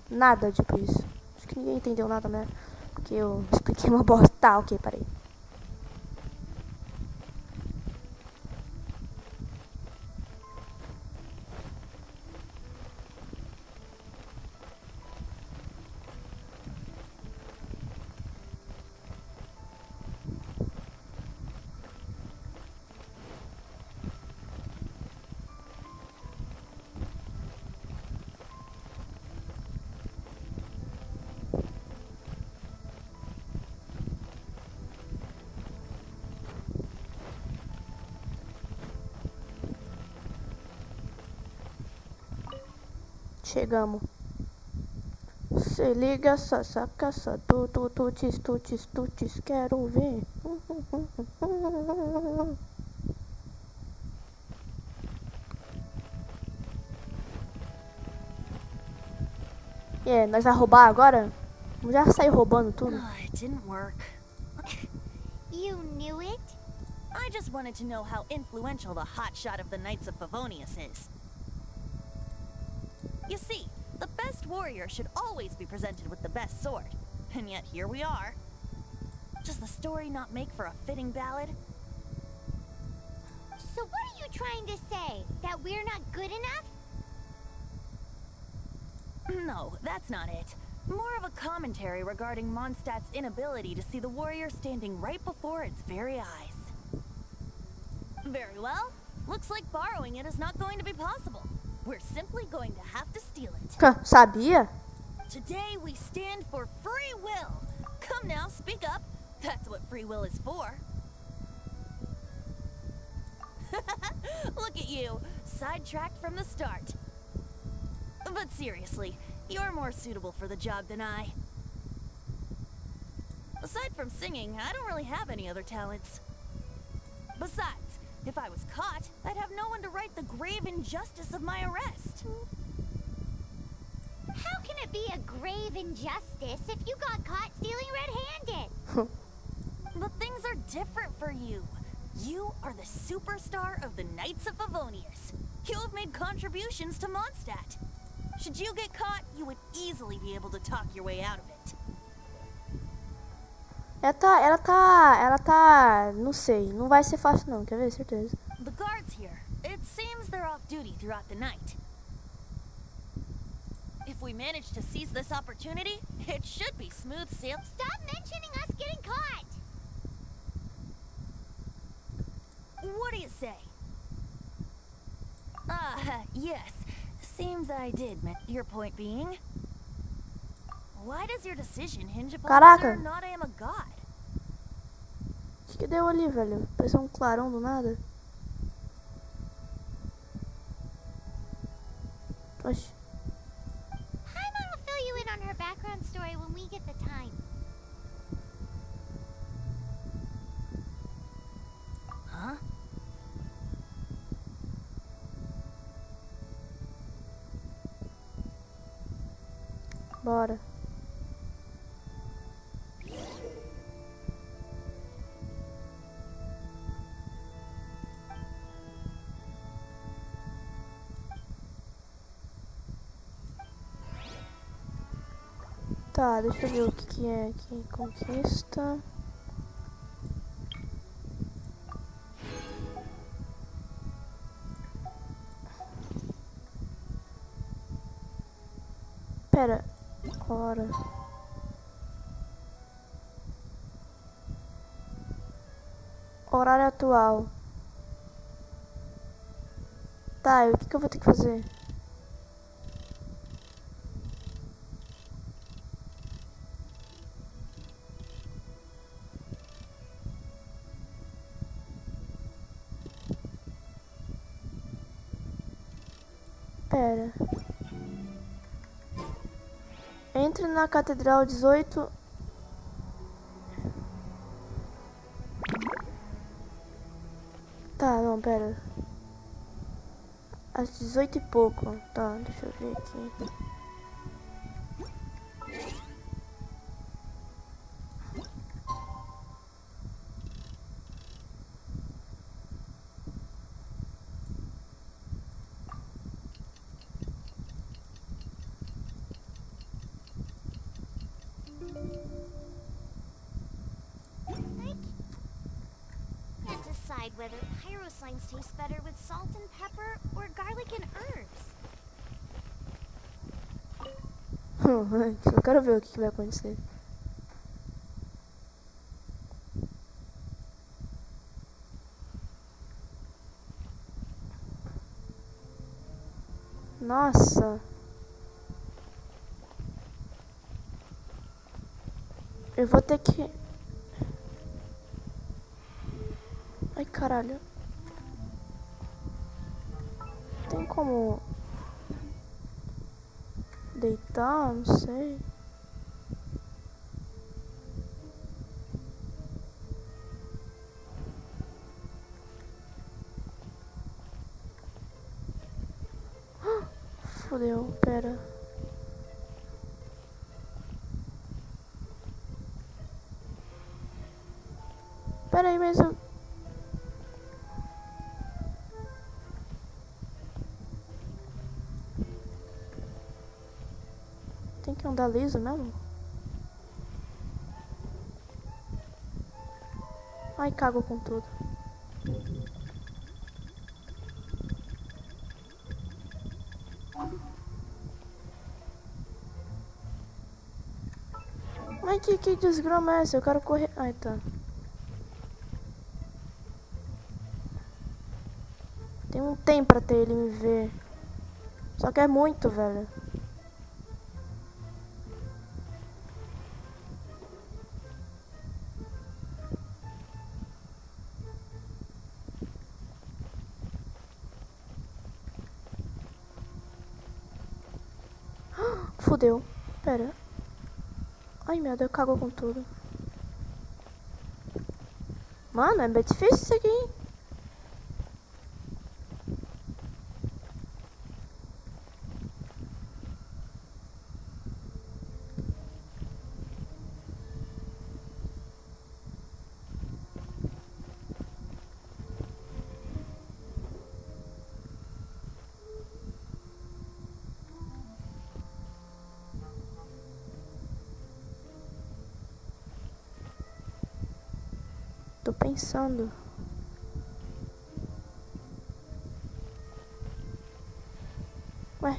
nada tipo isso. Acho que ninguém entendeu nada, né? Porque eu expliquei uma bosta. Tá, ok, parei. Chegamos. Se liga essa sacaça, tutis, quero ver. E aí, nós vai roubar agora? Vamos já sair roubando tudo. It didn't work. You knew it? I just wanted to know how influential the hotshot of the Knights of Favonius is. You see, the best warrior should always be presented with the best sword. And yet here we are. Does the story not make for a fitting ballad? So what are you trying to say? That we're not good enough? No, that's not it. More of a commentary regarding Mondstadt's inability to see the warrior standing right before its very eyes. Very well. Looks like borrowing it is not going to be possible. We're simply going to have to steal it. Sabia? Today we stand for free will. Come now, speak up. That's what free will is for. Look at you, sidetracked from the start. But seriously, you're more suitable for the job than I. Aside from singing, I don't really have any other talents. Besides, if I was caught, I'd have no one to right the grave injustice of my arrest. How can it be a grave injustice if you got caught stealing red-handed? But things are different for you. You are the superstar of the Knights of Favonius. You have made contributions to Mondstadt. Should you get caught, you would easily be able to talk your way out of it. Ela tá, não sei, não vai ser fácil não, quer ver, certeza. The guards here, it seems they're off duty throughout the night. If we manage to seize this opportunity, it should be smooth sail. Stop mentioning us getting caught! What do you say? Yes. Seems I did. Your point being? Why does your decision hinge upon whether or not I am a god? O que deu ali, velho? Pareceu um clarão do nada. Oxi. Paimon will fill you in on her background story when we get the time. Huh? Bora. Tá, deixa eu ver o que é aqui. Conquista. Pera. Ora. Horário atual. Tá, e o que eu vou ter que fazer? Pera. Entre na Catedral 18. Tá, não, pera. Às 18 e pouco. Tá, deixa eu ver aqui. Can't decide whether pyro slimes taste better with salt and pepper or garlic and herbs. Só quero ver o que vai acontecer. Nossa. Eu vou ter que... Ai, caralho. Tem como... deitar? Não sei. Fudeu, pera. Pera aí, mas eu... Tem que andar liso mesmo? Ai, cago com tudo. Ai, que desgrama é essa? Eu quero correr... Ai, tá. Tem um tempo pra ter ele me ver. Só que é muito, velho. Fudeu. Pera. Ai, meu Deus, cagou com tudo. Mano, é bem difícil isso aqui, hein? Tô pensando. Ué.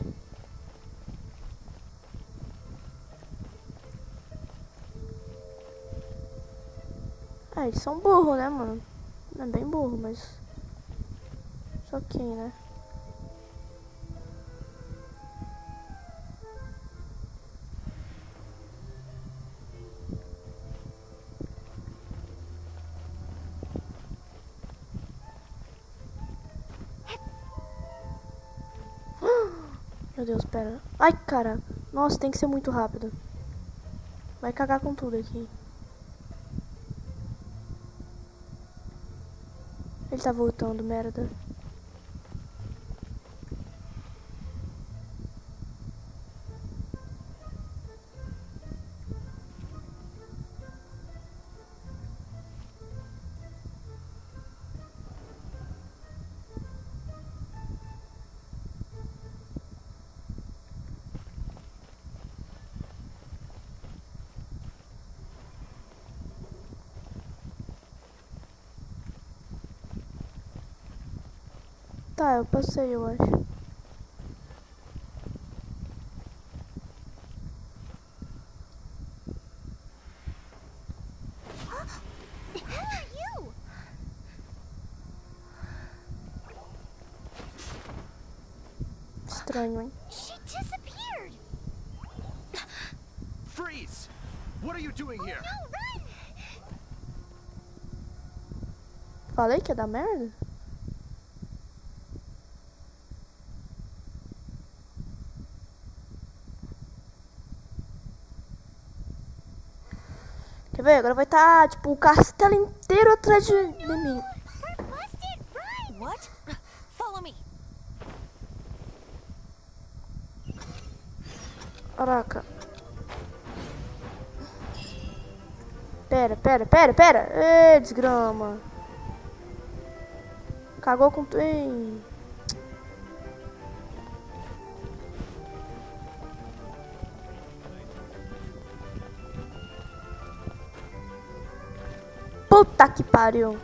Ah, eles são burros, né, mano? Não é bem burro, mas... Só quem, né? Meu Deus, pera. Ai, cara. Nossa, tem que ser muito rápido. Vai cagar com tudo aqui. Ele tá voltando, merda. Tá, eu passei, eu acho. Who are you? estranho, hein? She disappeared. Freeze! What are you doing here? No, run! Falei que ia dar merda? Quer ver? Agora vai estar, tipo, o castelo inteiro atrás de mim. We're busted. Run! What? Follow me. Caraca. Pera. Ê, desgrama. Cagou com... Ei. Puta que pariu.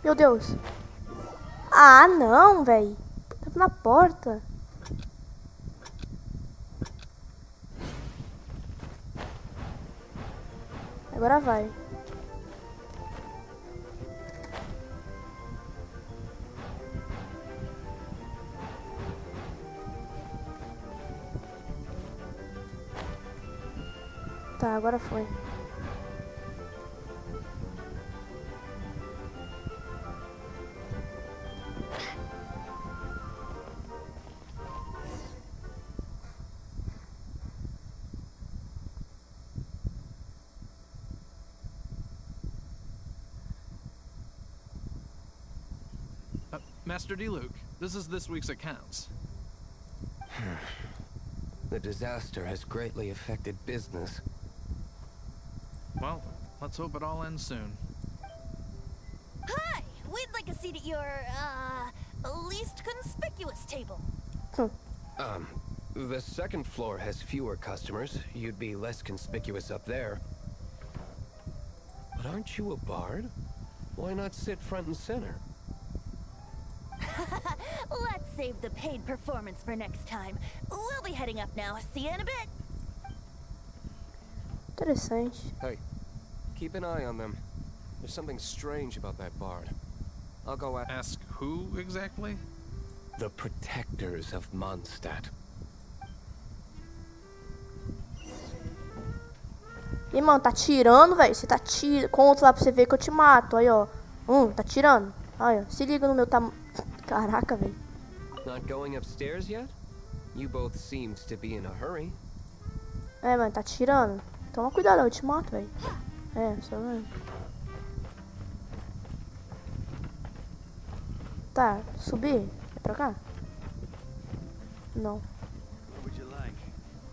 Meu Deus. Ah, não, velho. Tava na porta. Agora vai. Tá, agora foi. Master D-Luke, this is this week's accounts. The disaster has greatly affected business. Well, let's hope it all ends soon. Hi! We'd like a seat at your, least conspicuous table. The second floor has fewer customers. You'd be less conspicuous up there. But aren't you a bard? Why not sit front and center? Let's save the paid performance for next time. We'll be heading up now. See you in a bit. Interessante. Hey, keep an eye on them. There's something strange about that bard. I'll go Ask who exactly? The protectors of Mondstadt. Ih, mano, tá tirando, velho. Você tá tirando. Conta lá pra você ver que eu te mato. Aí, ó. Tá tirando. Aí, ó. Se liga no meu tamanho. Caraca, velho. Not going upstairs yet? You both seemed to be in a hurry. É, mano, tá tirando. Toma cuidado, eu te mato, velho. É, só vai. Tá, subir? É pra cá? Não.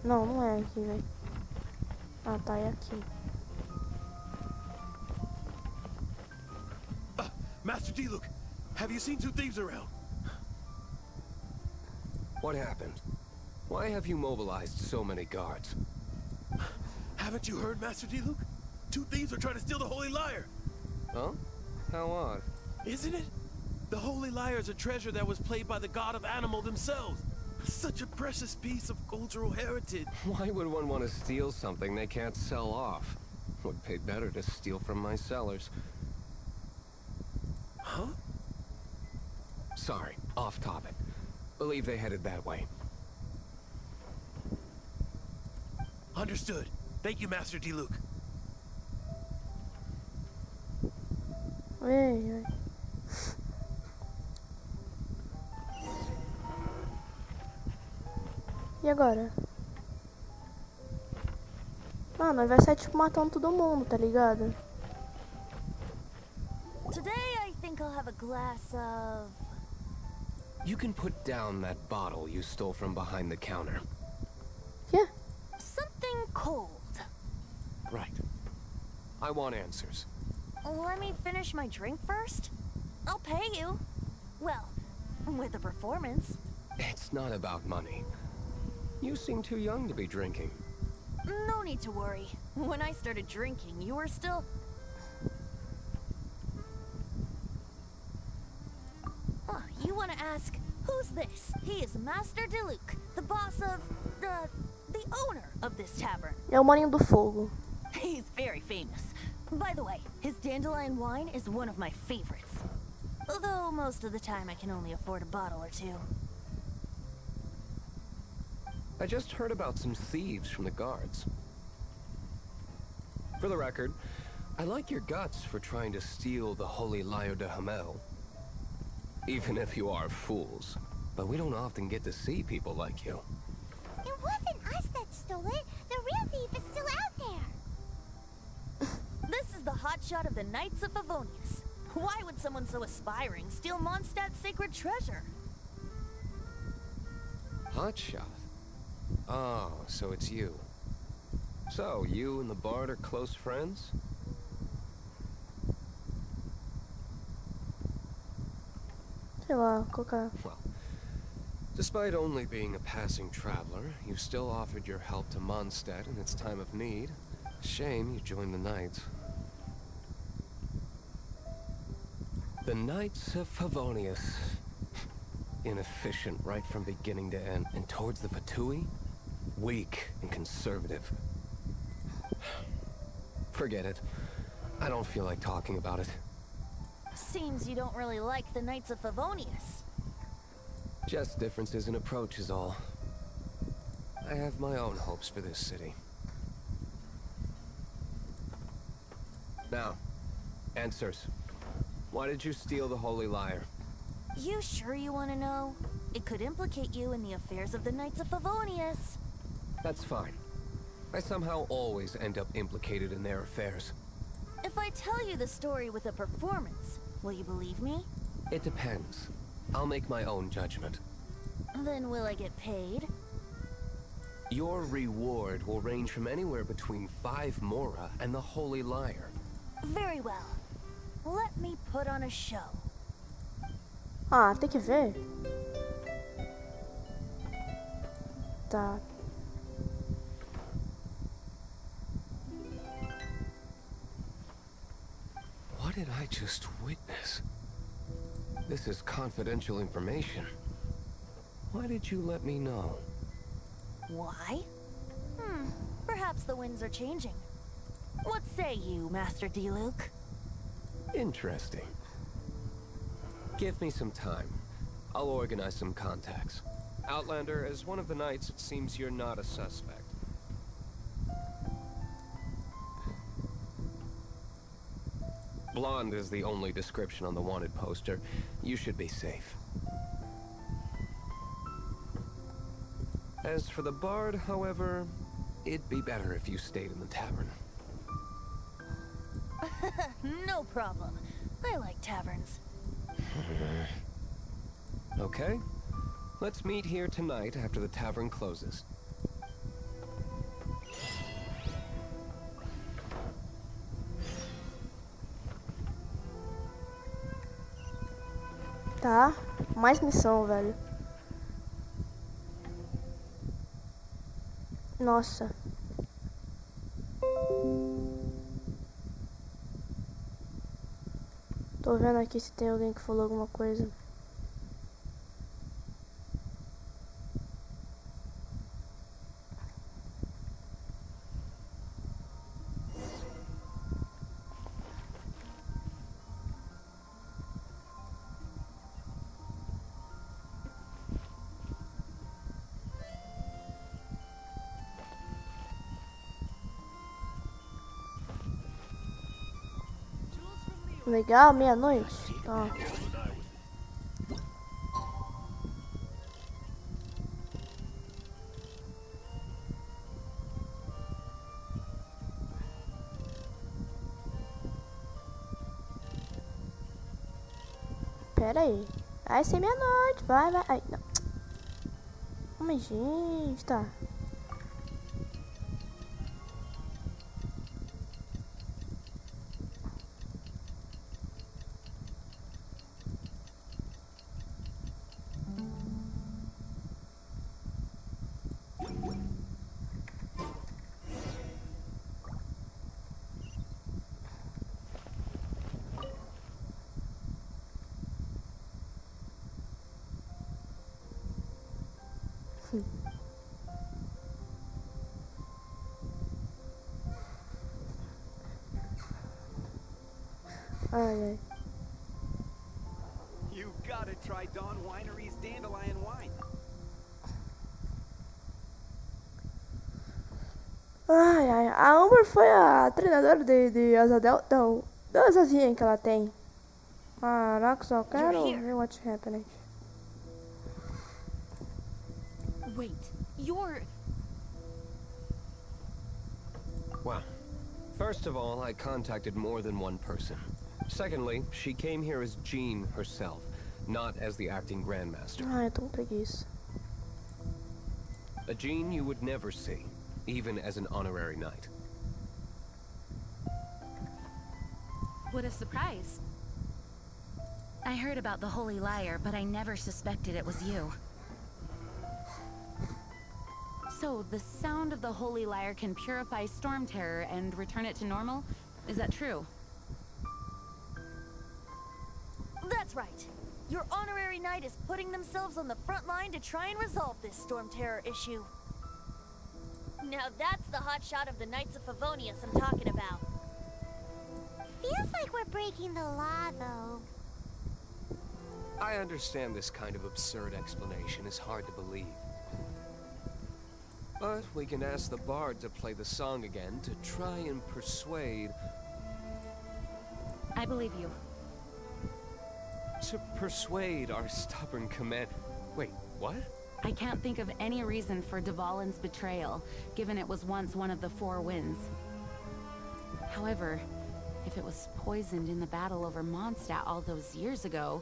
Não, não é aqui, velho. Ah, tá, é aqui. Master D-Luke, have you seen two thieves around? What happened? Why have you mobilized so many guards? Haven't you heard, Master D-Luke? Two thieves are trying to steal the Holy Lyre. Huh? How odd. Isn't it? The Holy Lyre is a treasure that was played by the god of animal themselves. Such a precious piece of cultural heritage. Why would one want to steal something they can't sell off? Would pay better to steal from my sellers. Huh? Sorry, off topic. Believe they headed that way. Understood. Thank you, Master D-Luke. Ei, ai. E agora? Mano, nós vai sair tipo matando todo mundo, tá ligado? Today I think I'll have a glass of... You can put down that bottle you stole from behind the counter. Yeah. something cold. Right. I want answers. Let me finish my drink first. I'll pay you. Well, with a performance. It's not about money. You seem too young to be drinking. No need to worry. When I started drinking, you were still... Oh, you want to ask, who's this? He is Master Diluc, the boss of... the owner of this tavern. É o Maninho do Fogo. He's very famous. By the way, his dandelion wine is one of my favorites. Although most of the time I can only afford a bottle or two. I just heard about some thieves from the guards. For the record, I like your guts for trying to steal the Holy Lyre de Hamel. Even if you are fools. But we don't often get to see people like you. It wasn't us that stole it. The real thief is still out there. This is the hotshot of the Knights of Favonius. Why would someone so aspiring steal Mondstadt's sacred treasure? Hotshot? Oh, so it's you. So, you and the bard are close friends? Sei lá, colocar. Well, despite only being a passing traveler, you still offered your help to Mondstadt in its time of need. Shame you joined the Knights. The Knights of Favonius. Inefficient right from beginning to end. And towards the Fatui, weak and conservative. Forget it. I don't feel like talking about it. Seems you don't really like the Knights of Favonius. Just differences in approach is all. I have my own hopes for this city. Now, answers. Why did you steal the Holy Lyre? You sure you want to know? It could implicate you in the affairs of the Knights of Favonius. That's fine. I somehow always end up implicated in their affairs. If I tell you the story with a performance, will you believe me? It depends. I'll make my own judgment. Then will I get paid? Your reward will range from anywhere between 5 Mora and the Holy Lyre. Very well. Let me put on a show. Ah, tem que ver. Tá. What did I just witness? This is confidential information. Why did you let me know? Why? Perhaps the winds are changing. What say you, Master Diluc? Interesting. Give me some time. I'll organize some contacts. Outlander, as one of the knights, it seems you're not a suspect. Blonde is the only description on the wanted poster. You should be safe. As for the bard, however, it'd be better if you stayed in the tavern. No problem. I like taverns. Okay. Let's meet here tonight after the tavern closes. Tá. Mais missão, velho. Nossa. Tô vendo aqui se tem alguém que falou alguma coisa. Legal, meia-noite. Tá. Pera aí. Vai ser meia-noite. Vai, vai. Ai, não. Mas, gente, tá. Ai, ai. You gotta try Dawn Winery's Dandelion Wine. Ai, ai. A Amber foi a treinadora de Asadel. Não, da Asazinha que ela tem. Caraca, só quero ver what's happening. Wait, you're... Well, first of all, I contacted more than one person. Secondly, she came here as Jean herself, not as the acting Grandmaster. Ai, eu tô com preguiça. A Jean you would never see, even as an honorary knight. What a surprise. I heard about the Holy Liar, but I never suspected it was you. So, the sound of the Holy Liar can purify Storm Terror and return it to normal? Is that true? That's right. Your honorary knight is putting themselves on the front line to try and resolve this Storm Terror issue. Now that's the hot shot of the Knights of Favonius I'm talking about. Feels like we're breaking the law, though. I understand this kind of absurd explanation is hard to believe. But we can ask the bard to play the song again to try and persuade... I believe you. To persuade our stubborn command... Wait, what? I can't think of any reason for Dvalin's betrayal, given it was once one of the Four Winds. However, if it was poisoned in the battle over Mondstadt all those years ago,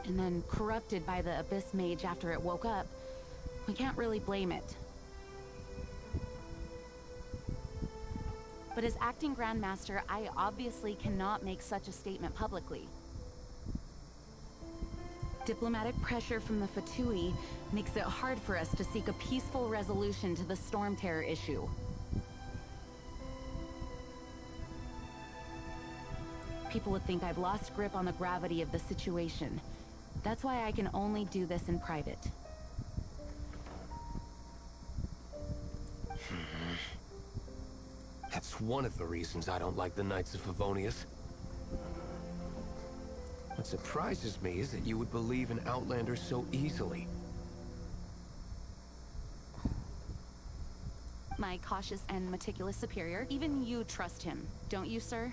and then corrupted by the Abyss Mage after it woke up, we can't really blame it. But as acting Grandmaster, I obviously cannot make such a statement publicly. Diplomatic pressure from the Fatui makes it hard for us to seek a peaceful resolution to the Storm Terror issue. People would think I've lost grip on the gravity of the situation. That's why I can only do this in private. That's one of the reasons I don't like the Knights of Favonius. What surprises me is that you would believe in Outlanders so easily. My cautious and meticulous superior, even you trust him, don't you, sir?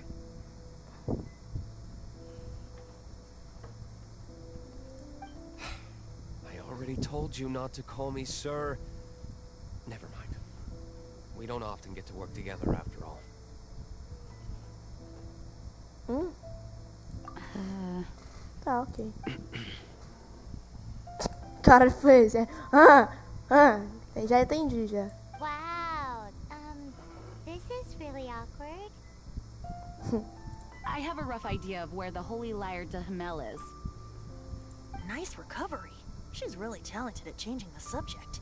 I already told you not to call me sir. Never mind. We don't often get to work together after all. Tá, ok. Cara, fez, é. Já entendi, já. Wow, this is really awkward. I have a rough idea of where the Holy Liar de Himmel is. Nice recovery. She's really talented at changing the subject.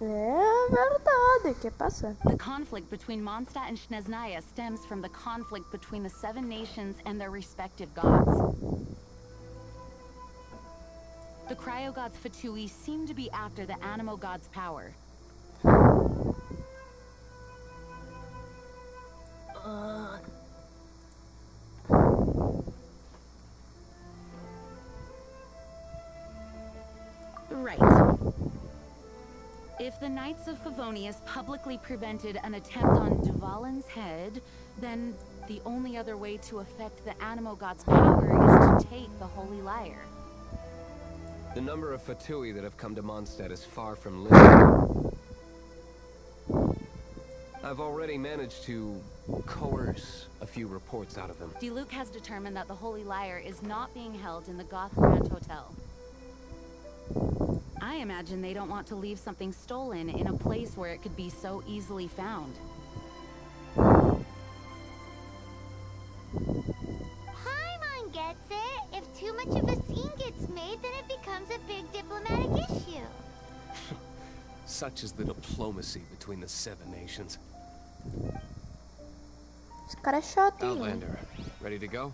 É verdade, que passa? The conflict between Mondstadt and Snezhnaya stems from the conflict between the Seven Nations and their respective gods. The Cryo-gods Fatui seem to be after the Animo god's power. Right. If the Knights of Favonius publicly prevented an attempt on Dvalin's head, then the only other way to affect the Animo god's power is to take the Holy Liar. The number of Fatui that have come to Mondstadt is far from limited. I've already managed to coerce a few reports out of them. Diluc has determined that the Holy Liar is not being held in the Goth Grand Hotel. I imagine they don't want to leave something stolen in a place where it could be so easily found. Paimon gets it. If too much of a scene gets made, then it becomes a big diplomatic issue. Such is the diplomacy between the Seven Nations. Esse cara é chato, hein? Outlander, ready to go?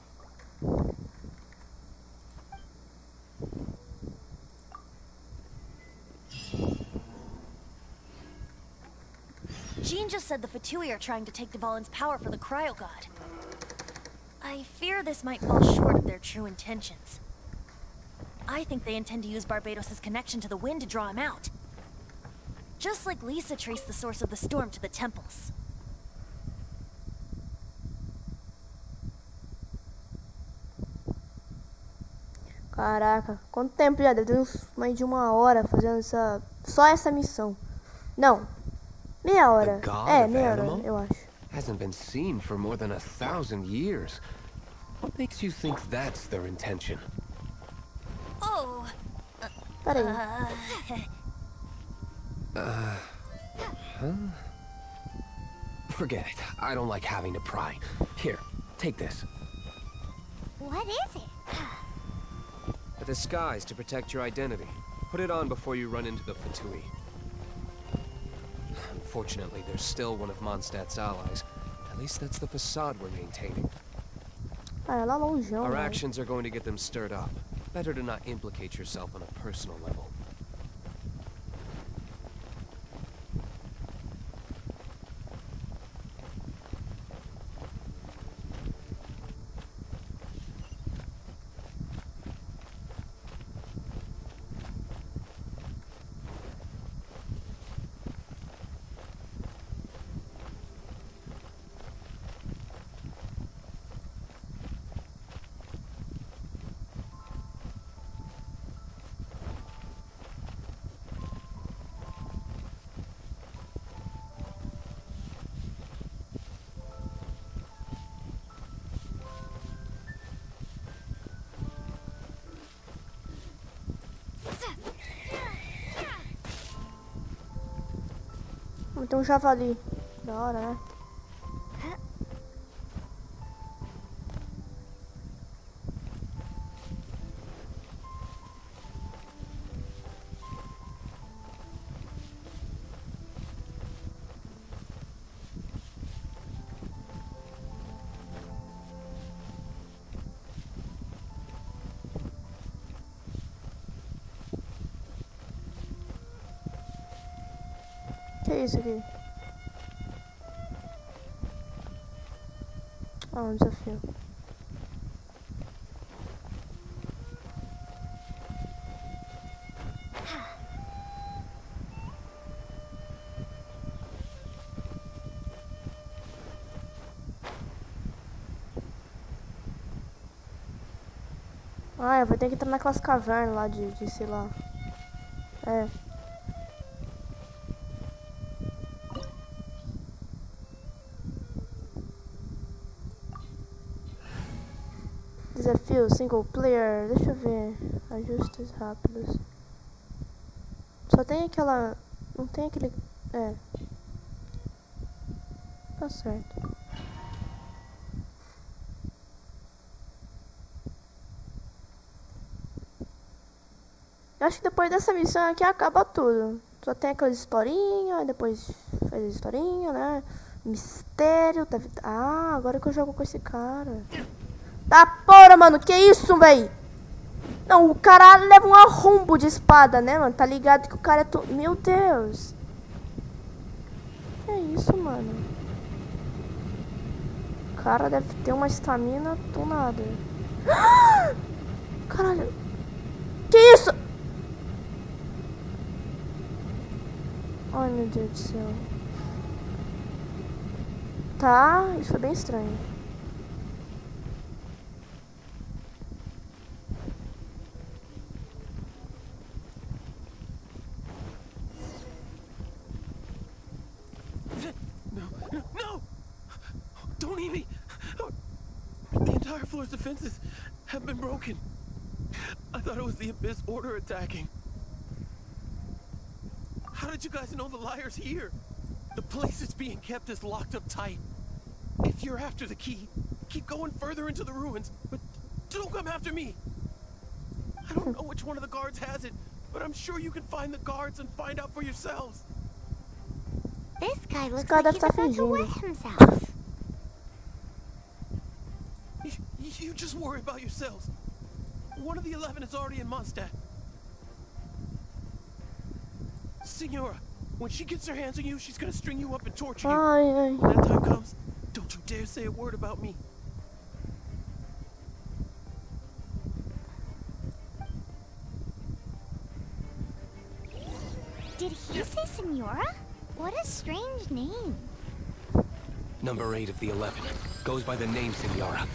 Jean just said the Fatui are trying to take Dvalin's power for the Cryo God. I fear this might fall short of their true intentions. I think they intend to use Barbados' connection to the wind to draw him out. Just like Lisa traced the source of the storm to the temples. Caraca, quanto tempo já? Deve ter mais de 1 hora fazendo só essa missão. Não, meia hora. É, meia hora, eu acho. Hasn't been seen for more than 1,000 years. What makes you think that's their intention? Oh. Peraí. Huh? Forget it. I don't like having to pry. Here, take this. What is it? A disguise to protect your identity. Put it on before you run into the Fatui. Unfortunately, there's still one of Mondstadt's allies. At least that's the facade we're maintaining. Ah, é lá longeão, Our velho. actions are going to get them stirred up. Better to not implicate yourself on a personal level. Tem um javali. Da hora, né? Que é isso aqui? Ah, um desafio. Ah, eu vou ter que entrar naquelas cavernas lá de sei lá. É. Desafio single player, deixa eu ver. Ajustes rápidos. Só tem aquela. Não tem aquele. É. Tá certo. Eu acho que depois dessa missão aqui acaba tudo. Só tem aquela historinha, depois faz a historinha, né? Mistério da vida. Ah, agora que eu jogo com esse cara. Tá porra, mano, que isso, véi? Não, o cara leva um arrombo de espada, né, mano? Tá ligado que o cara é Meu Deus. Que isso, mano? O cara deve ter uma estamina tunada. Caralho. Que isso? Ai, meu Deus do céu. Tá, isso foi bem estranho. No! Don't eat me! The entire floor's defenses have been broken. I thought it was the Abyss Order attacking. How did you guys know the liar's here? The place it's being kept is locked up tight. If you're after the key, keep going further into the ruins, but don't come after me. I don't know which one of the guards has it, but I'm sure you can find the guards and find out for yourselves. This guy looks cara like he's tá about to fingindo. wet himself. You just worry about yourselves. One of the 11 is already in Mondstadt. Signora, When she gets her hands on you, she's gonna string you up and torture you. Ai, ai. When that time comes, don't you dare say a word about me. Did he say Senora? What a strange name. Number 8 of the 11. Goes by the name Senora.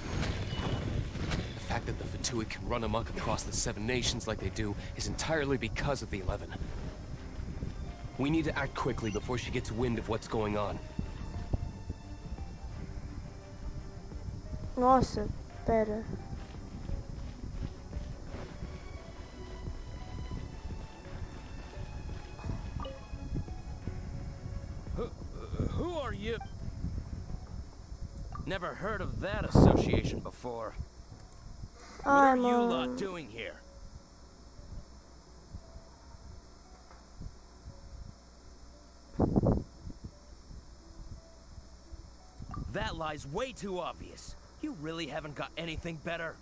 The fact that the Fatui can run amok across the 7 nations like they do is entirely because of the 11. We need to act quickly before she gets wind of what's going on. Nossa, pera. Who are you? Never heard of that association before. What are you lot doing here? That lie's way too obvious. You really haven't got anything better?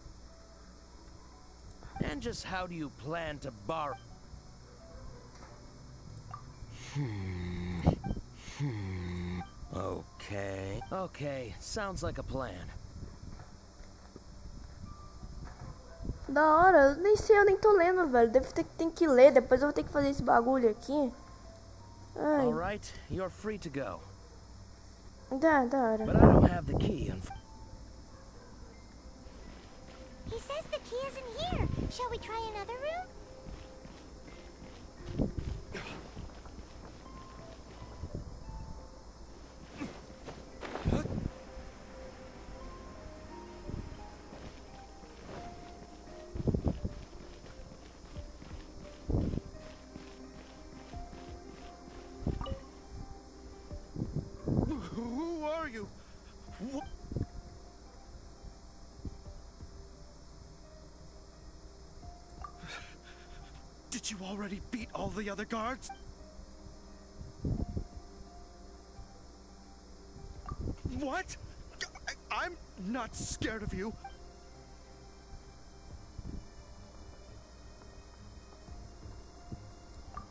And just how do you plan to bar... Okay, sounds like a plan. Da hora, nem sei, eu nem tô lendo, velho. Tem que ler, depois eu vou ter que fazer esse bagulho aqui. Ai. Alright, you're free to go. Da hora. But I don't have the key, He says the key isn't here. Shall we try another room? Who are you? What? Did you already beat all the other guards? What? I'm not scared of you.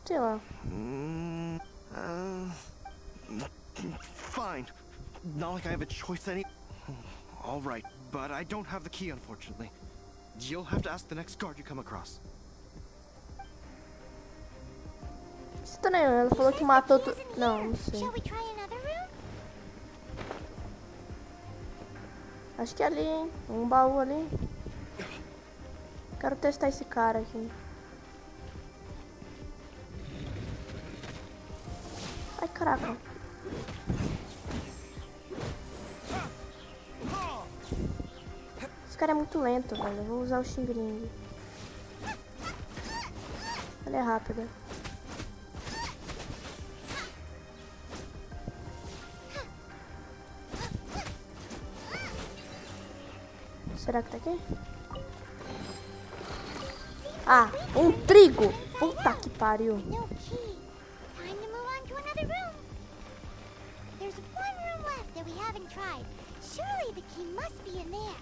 Sei lá. Fine. Not like I have a choice any... All right, but I don't have the key, unfortunately. You'll have to ask the next guard you come across. Estranho, ela falou que matou tu... Não sei. Shall we try another room? Acho que é ali, hein? Um baú ali. Quero testar esse cara aqui. Ai, caraca. Esse cara é muito lento, velho. Eu vou usar o Xingring. Ela é rápida. Será que tá aqui? Ah, um trigo! Puta que pariu. No key. Time to move on to another room. There's one room left that we haven't tried. Surely the key must be in there.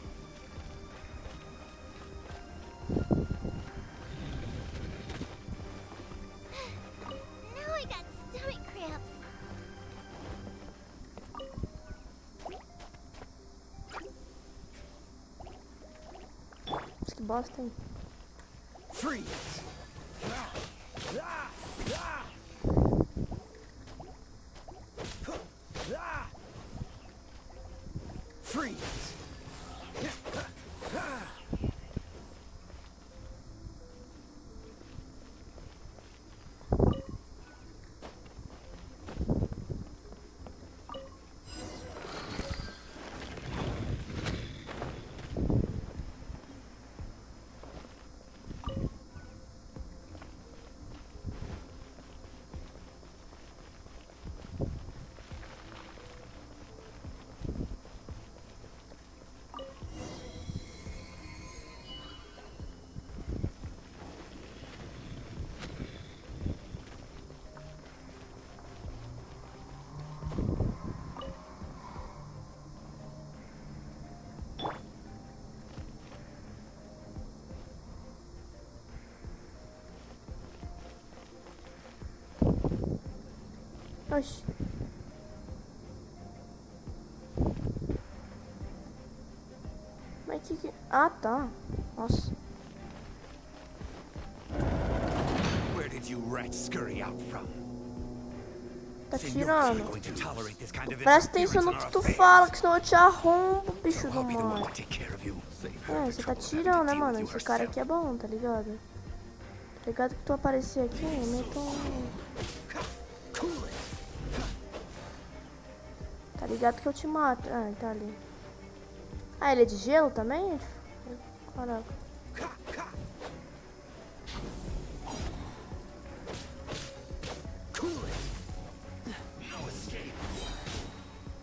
Now I got stomach cramps. Mas que bosta, hein? Freeze! Freeze! Oxi. Mas que... Ah, tá. Nossa. Where did you rats scurry out from? Tá Senores aren't tirando. going to tolerate this kind of Presta atenção interference no in que our tu affairs. fala, que senão eu te arrombo, bicho So do I'll be the one mal. to take care of you. Save É, her the você tá trouble of having tirando, to né, deal mano? with you Esse cara herself. aqui é bom, tá ligado? Tá ligado que tu aparecer aqui, eu meto um... Tá ligado que eu te mato. Ah, ele tá ali. Ah, ele é de gelo também? Caraca.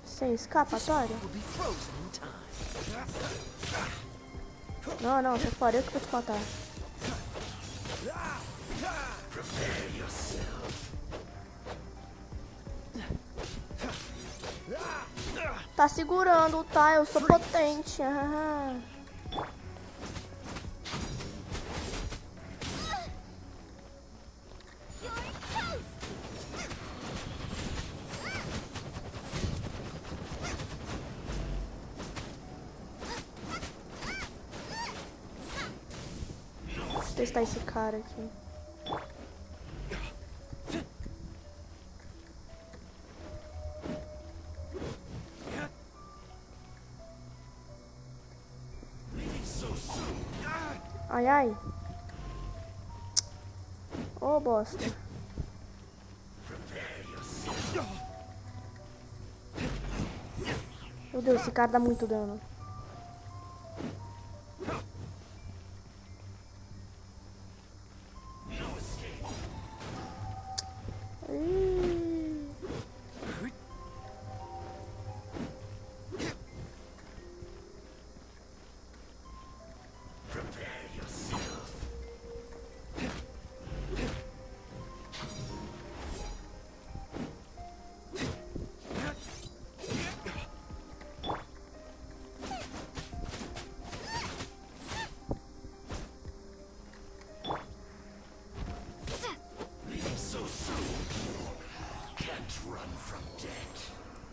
Sem escapatória? Não, não, tô fora, eu que vou te matar. Tá segurando, tá? Eu sou potente. Deixa eu testar esse cara aqui. Ai, ai. Ô, bosta. Meu Deus, esse cara dá muito dano. Ih.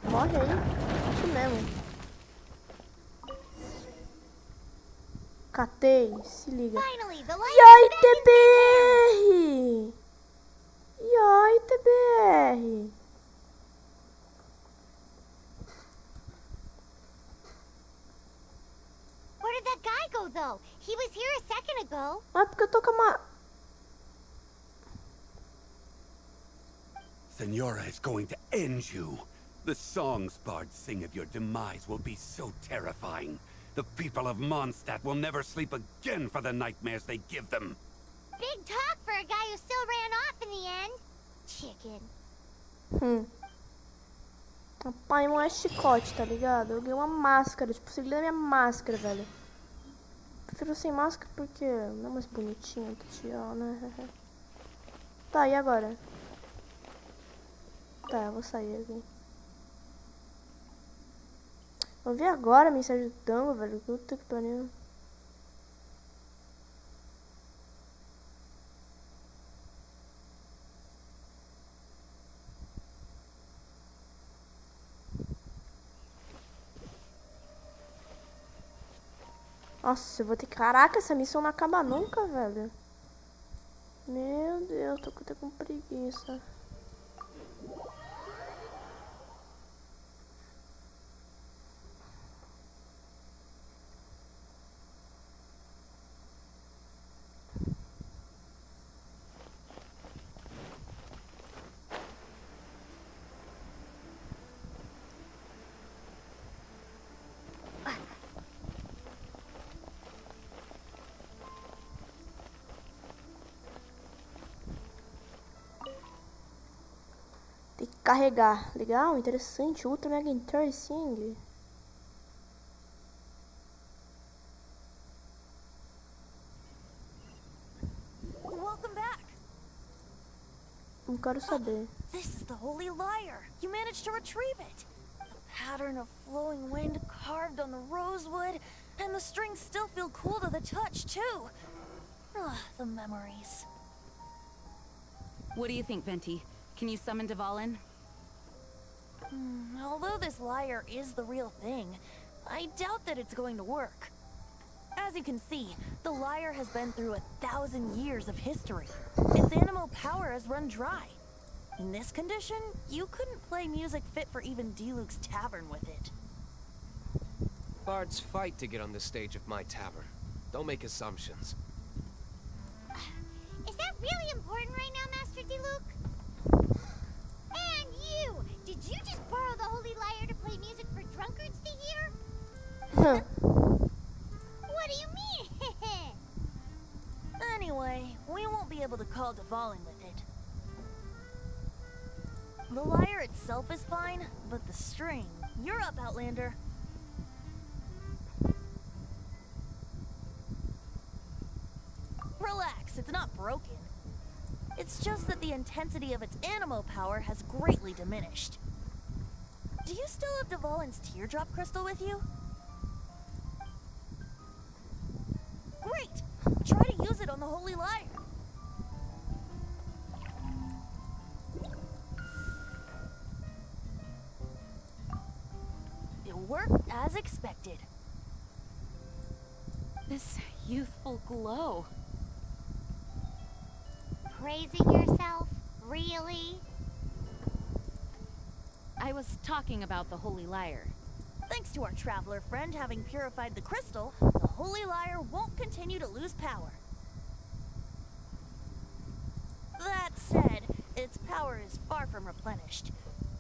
Morre aí. Isso mesmo. Catei. Se liga. Finally, the E light aí, is back in TBR? E aí, TBR? Where did that guy go, though? He was here a second ago. Ah, porque eu tô com uma... Senora is going to end you. The songs bards sing of your demise will be so terrifying. The people of Mondstadt will never sleep again for the nightmares they give them. Big talk for a guy who still ran off in the end. Chicken. Rapaz, não é chicote, tá ligado? Eu ganhei uma máscara, tipo, segui da minha máscara, velho. Prefiro sem máscara porque não é mais bonitinho que tio, né? Tá, e agora? Tá, eu vou sair aqui. Vou ver agora a mensagem do tango, velho. Puta que pariu. Nossa, eu vou ter... Caraca, essa missão não acaba nunca, velho. Meu Deus, tô até com preguiça. Tem que carregar. Legal, interessante. Ultra Mega Interesting. Welcome back. Não quero saber. This is the Holy Lyre. You managed to retrieve it. The pattern of flowing wind carved on the rosewood, and the strings still feel cool to the touch, too. Ah, the memories. What do you think, Venti? Can you summon Dvalin? Although this lyre is the real thing, I doubt that it's going to work. As you can see, the lyre has been through 1,000 years of history. Its animal power has run dry. In this condition, you couldn't play music fit for even Diluc's tavern with it. Bards fight to get on the stage of my tavern. Don't make assumptions. Is that really important right now, Master Diluc? And you! Did you just borrow the Holy Lyre to play music for drunkards to hear? What do you mean? Anyway, we won't be able to call Dvalin with it. The lyre itself is fine, but the string... You're up, Outlander. Relax, it's not broken. It's just that the intensity of its animal power has greatly diminished. Do you still have Dvalin's teardrop crystal with you? Great! Try to use it on the Holy Lyre. It worked as expected. This youthful glow. Praising yourself? Really? I was talking about the Holy Lyre. Thanks to our traveler friend having purified the crystal, the Holy Lyre won't continue to lose power. That said, its power is far from replenished.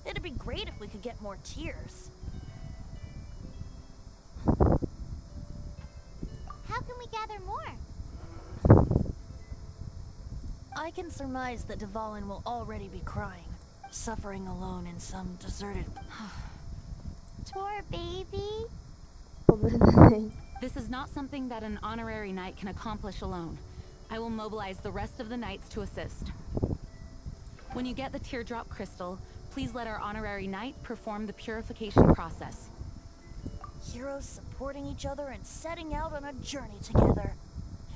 It'd be great if we could get more tears. How can we gather more? I can surmise that Dvalin will already be crying, suffering alone in some deserted... Poor baby. This is not something that an honorary knight can accomplish alone. I will mobilize the rest of the knights to assist. When you get the teardrop crystal, please let our honorary knight perform the purification process. Heroes supporting each other and setting out on a journey together.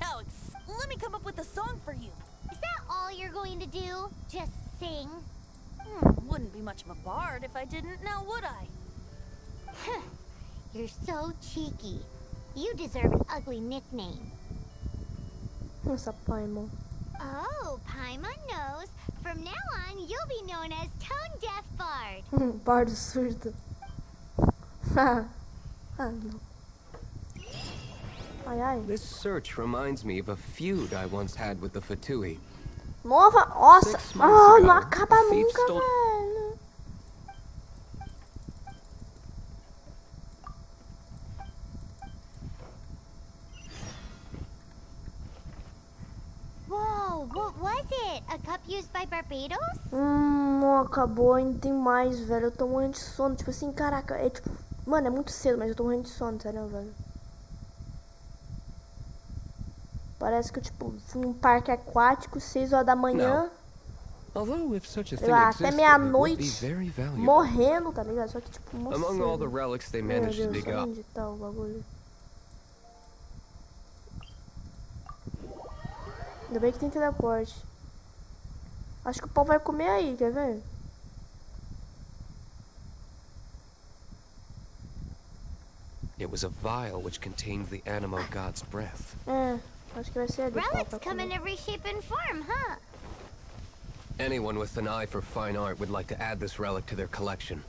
Alex, let me come up with a song for you. Is that all you're going to do? Just sing? Wouldn't be much of a bard if I didn't, now would I? You're so cheeky. You deserve an ugly nickname. Nossa, Paimon. Oh, Paimon knows. From now on, you'll be known as Tone Deaf Bard. Bardo surdo. Ah, no. Ai, ai. This search reminds me of a feud I once had with the Fatui. Nossa! 6 months Ah, ago, não acaba a thief nunca, stole- velho. Whoa, what was it? A cup used by Barbados? Não acabou, ainda tem mais, velho. Eu tô morrendo de sono. Tipo assim, caraca, é tipo... Mano, é muito cedo, mas eu tô morrendo de sono, sério, velho. Parece que eu, tipo, fui num parque aquático, 6 horas da manhã. Although if such a Sei thing lá, existed, até it would be meia-noite, very valuable. morrendo, tá ligado? Só que, tipo, mó Among all the cedo. relics they Meu managed to Deus, dig up. onde tá o bagulho? Ainda bem que tem teleporte. Acho que o pau vai comer aí, quer ver? It was a vial which contained the Animo god's breath. É, acho que vai ser ali. o pau Relics pra come in comer. every shape and form, huh? Anyone with an eye for fine art would like to add this relic to their collection.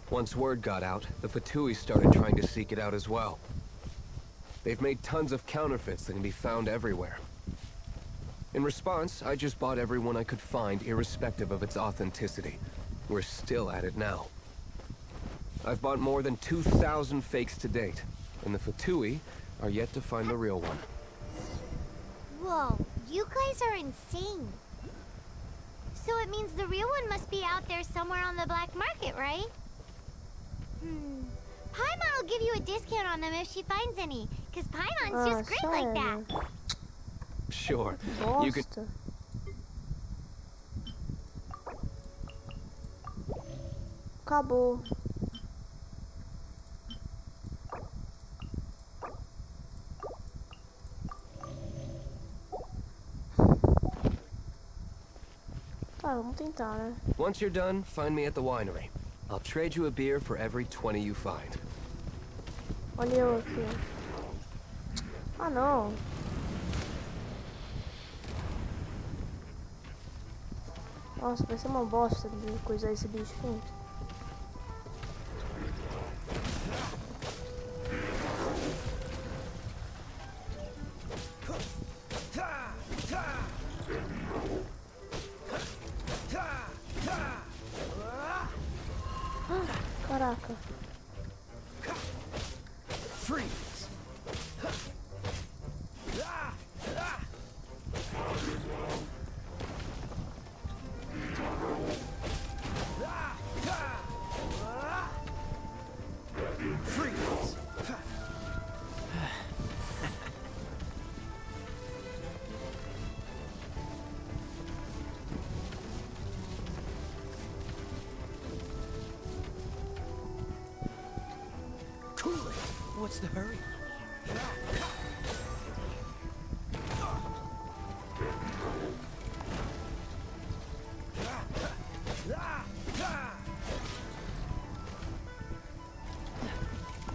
Once word got out, the Fatui started trying to seek it out as well. They've made tons of counterfeits that can be found everywhere. In response, I just bought everyone I could find, irrespective of its authenticity. We're still at it now. I've bought more than 2,000 fakes to date, and the Fatui are yet to find the real one. Whoa, you guys are insane. So it means the real one must be out there somewhere on the black market, right? Paimon will give you a discount on them if she finds any, because Paimon's just great like that. Sure, you could... Bosta. Acabou. Tá, vamos tentar, né? Once you're done, find me at the winery. I'll trade you a beer for every 20 you find. Olha eu aqui. Ah, não. Nossa, vai ser uma bosta de coisar esse bicho aqui. Caraca. Freeze! Freeze! Cool it! What's the hurry?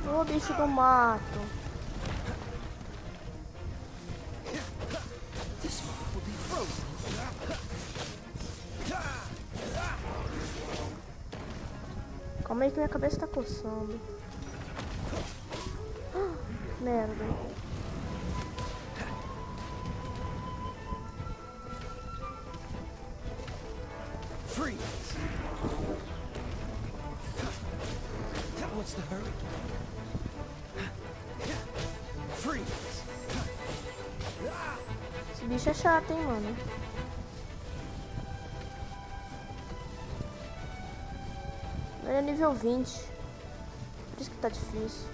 Ô, bicho do mato. This one will be frozen. Calma aí que minha cabeça tá coçando. Merda. Freeze! What's the hurry? Freeze! Esse bicho é chato, hein, mano. Ele é nível 20. Por isso que tá difícil.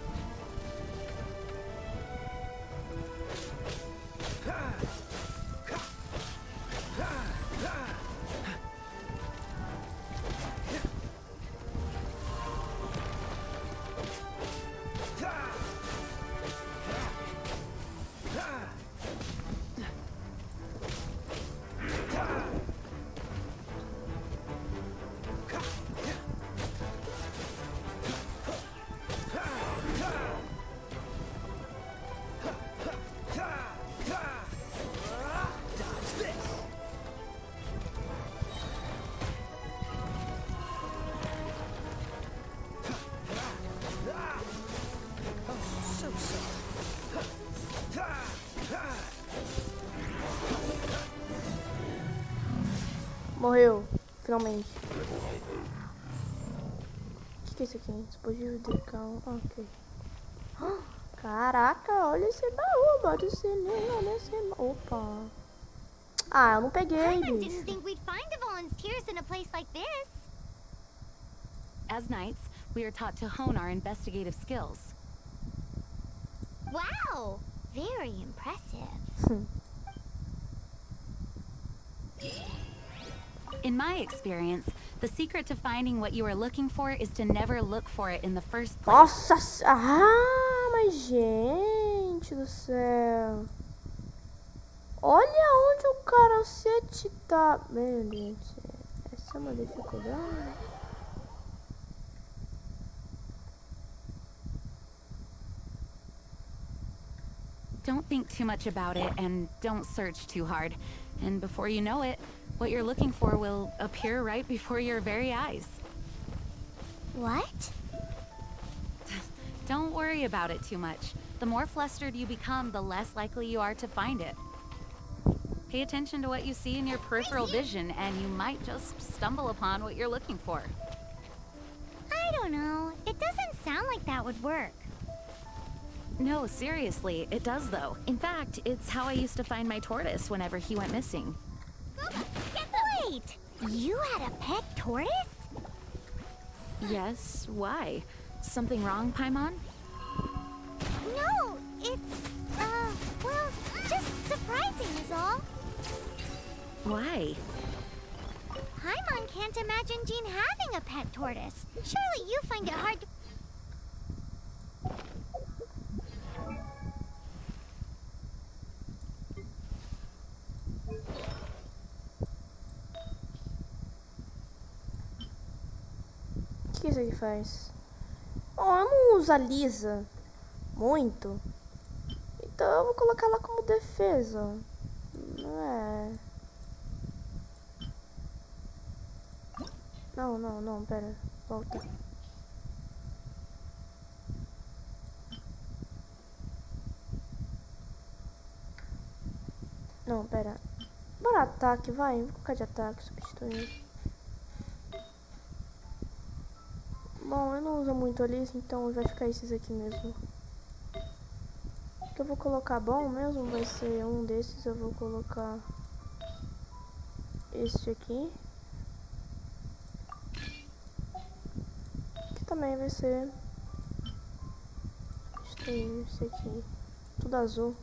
Morreu, finalmente. O que é isso aqui? Dispositivo de cão. Ok. Caraca, olha esse baú, bota esse nesse. Opa. Ah, eu não peguei, Paimon bicho. didn't think we'd find the volunteers in a place like this. As knights, we are taught to hone our investigative skills. Wow, very impressive. In my experience, the secret to finding what you are looking for is to never look for it in the first place. Nossa, ah, mas gente do céu. Olha onde o caracete tá. Meu Deus, essa é uma dificuldade. Don't think too much about it and don't search too hard. And before you know it, what you're looking for will appear right before your very eyes. What? Don't worry about it too much. The more flustered you become, the less likely you are to find it. Pay attention to what you see in your peripheral vision, and you might just stumble upon what you're looking for. I don't know. It doesn't sound like that would work. No, seriously, it does though. In fact, it's how I used to find my tortoise whenever he went missing. Wait! You had a pet tortoise? Yes, why? Something wrong, Paimon? No, it's, well, just surprising is all. Why? Paimon can't imagine Jean having a pet tortoise. Surely you find it hard to... O que é isso isso aqui faz? Bom, eu não uso a Lisa muito. Então eu vou colocar ela como defesa. Não é... Não, pera. Volta. Não, pera. Bora ataque, vai. Vou colocar de ataque, substituindo. Bom, eu não uso muito Alice, então vai ficar esses aqui mesmo. O que eu vou colocar bom mesmo vai ser um desses. Eu vou colocar este aqui. Que também vai ser esse aqui. Tudo azul.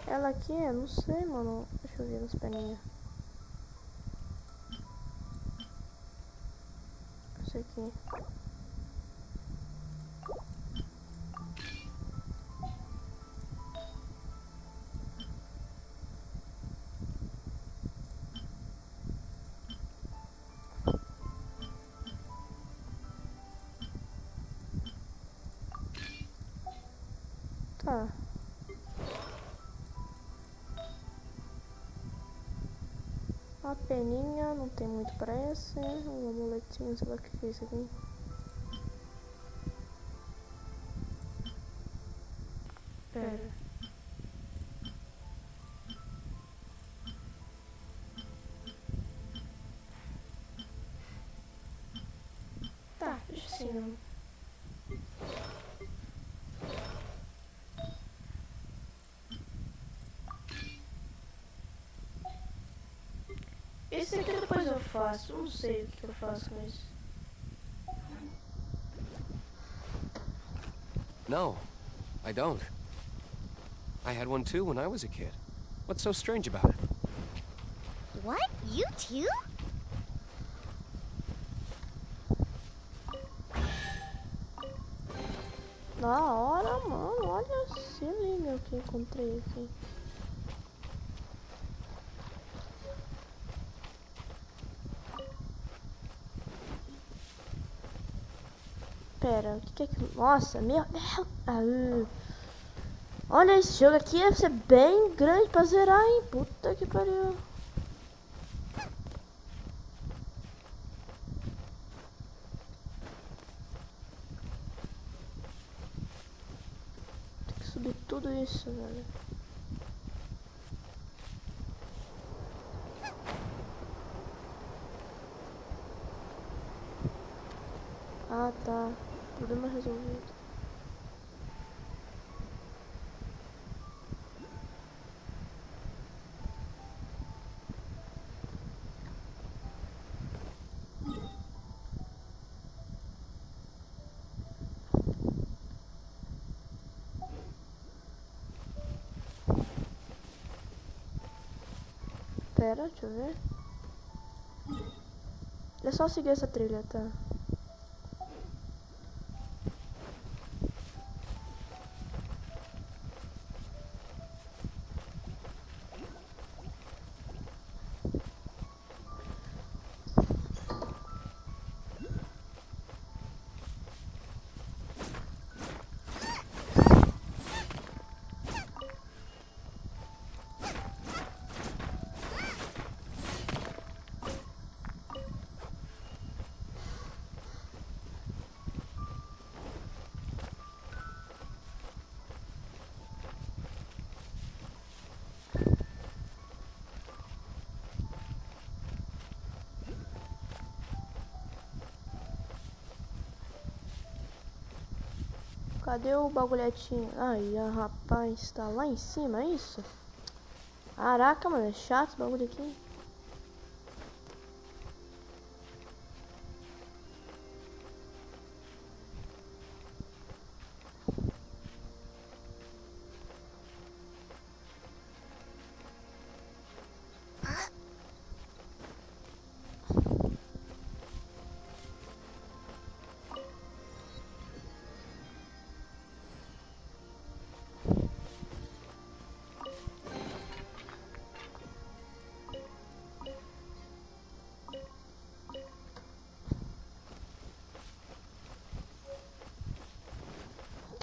Ela aqui, eu não sei, mano. Deixa eu ver nas perninhas. Esse aqui. Tá. A peninha, não tem muito pra esse. Um amuletinho, sei lá o que é isso aqui. Pera. Tá, deixa assim. Esse aqui depois eu faço. Não sei o que eu faço com isso. No, I don't. I had one too when I was a kid. What's so strange about it? What? You too? Da hora, mano. Olha esse livro que eu encontrei aqui. Pera, o que é que... Nossa, meu... Olha, esse jogo aqui deve ser bem grande pra zerar, hein? Puta que pariu. Tem que subir tudo isso, velho. Ah, tá. Problema resolvido. Pera, deixa eu ver. É só seguir essa trilha, tá? Cadê o bagulhetinho? Aí, rapaz, tá lá em cima, é isso? Caraca, mano, é chato esse bagulho aqui.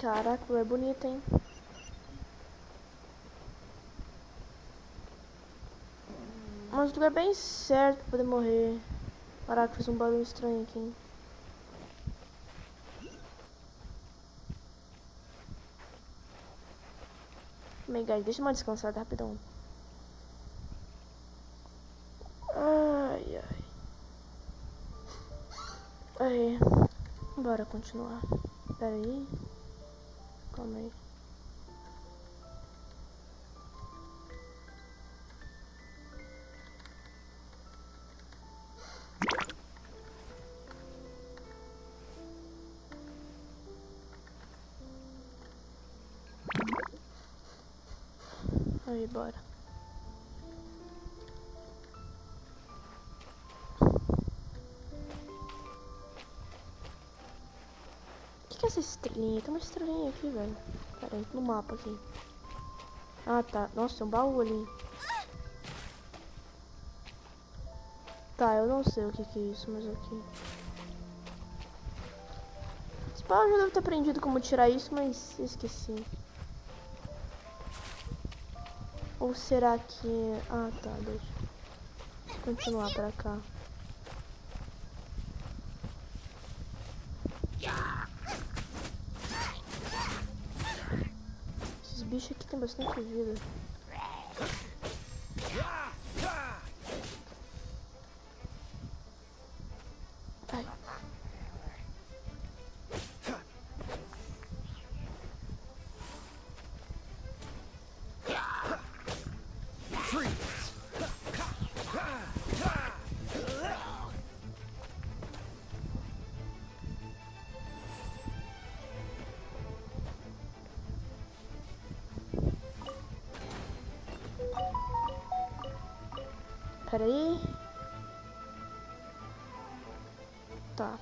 Caraca, é bonita, hein? Mas o lugar bem certo pra poder morrer. Caraca, fez um barulho estranho aqui, hein? Mega, deixa eu descansar rapidão. Ai, ai. Aí. Bora continuar. Pera aí. Calma aí. Aí, bora. O que é essa estrelinha? Tem uma estrelinha aqui, velho. Pera aí, no mapa aqui. Ah, tá. Nossa, tem um baú ali. Tá, eu não sei o que é isso, mas aqui. Esse baú já deve ter aprendido como tirar isso, mas esqueci. Ou será que... Ah, tá, deixa. Continuar pra cá. Esses bichos aqui tem bastante vida. Ai. Pera aí. Tá.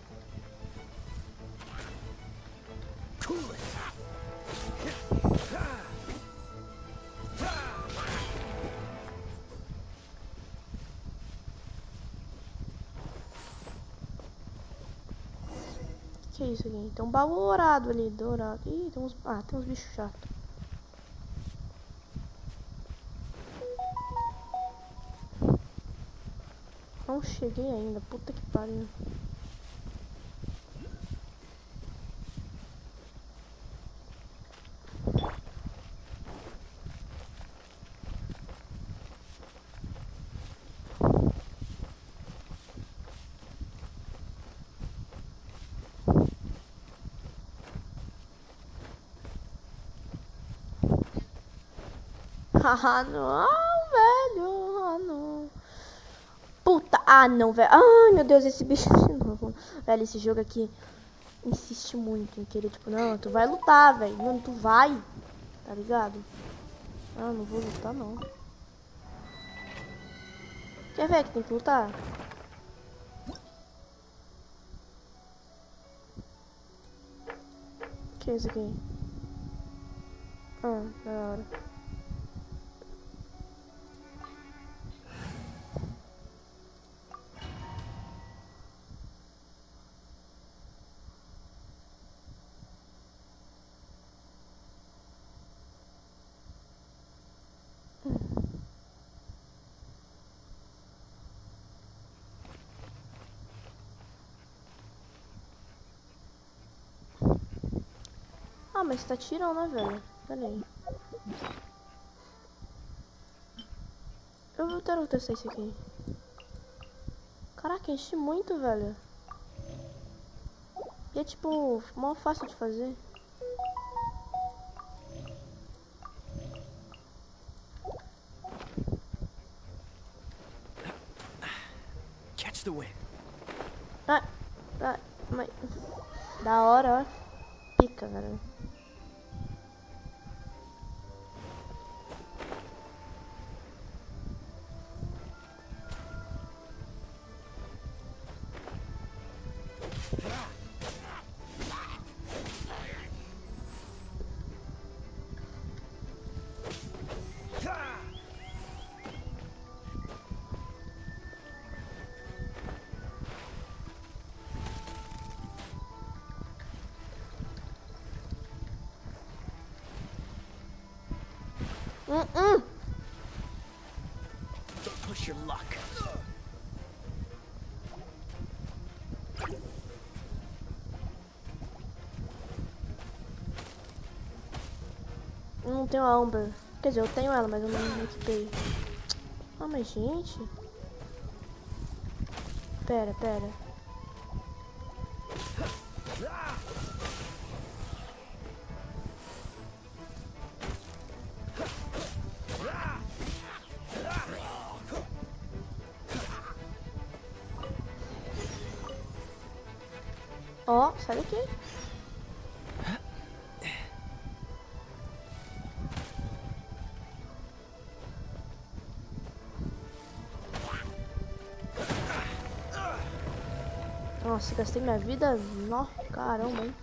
Que é isso aqui? Tem um baú dourado ali, dourado. Ih, tem uns... Ah, tem uns bichos chatos. Não cheguei ainda, puta que pariu. Ah, não, velho. Ah, não. Puta. Ah, não, velho. Ai, meu Deus, esse bicho de novo. Velho, esse jogo aqui insiste muito em querer, tipo, não, tu vai lutar, velho. Mano, tu vai. Tá ligado? Ah, não vou lutar, não. Quer ver que tem que lutar? O que é isso aqui? Ah, da hora. Ah, mas tá tirando, né, velho? Pera aí. Eu quero testar isso aqui. Caraca, enche muito, velho. E é tipo, mó fácil de fazer. Catch the wind. Ah, mas... Da hora, ó. Pica, velho. Don't push your luck. Não tenho a Amber. Quer dizer, eu tenho ela, mas eu não equipei. Ah, mas gente... Pera. Ó, sai daqui. Nossa, gastei minha vida. Nó, caramba, hein?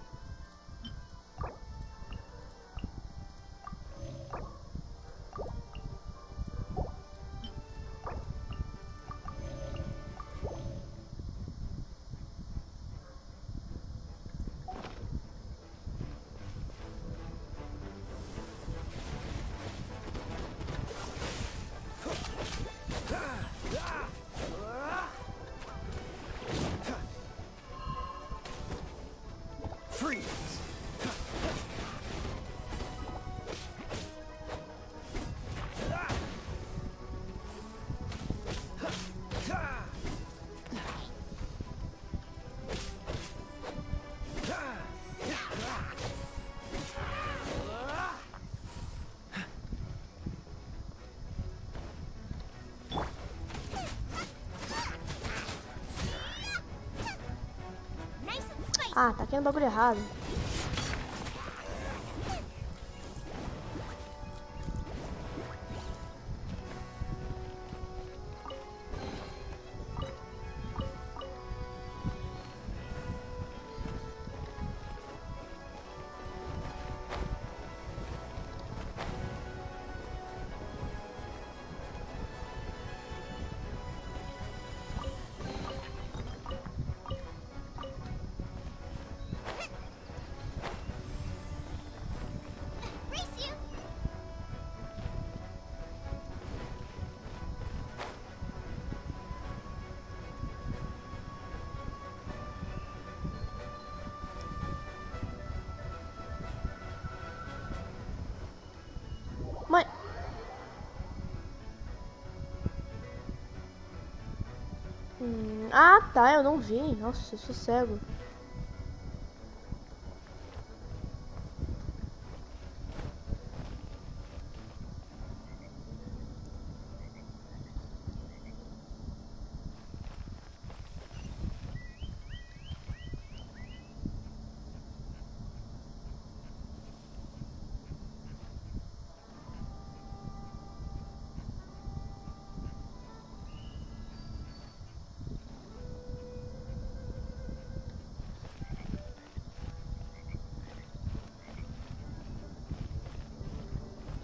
Ah, tá aqui no bagulho errado. Mas... Ah, tá, eu não vi. Nossa, eu sou cego.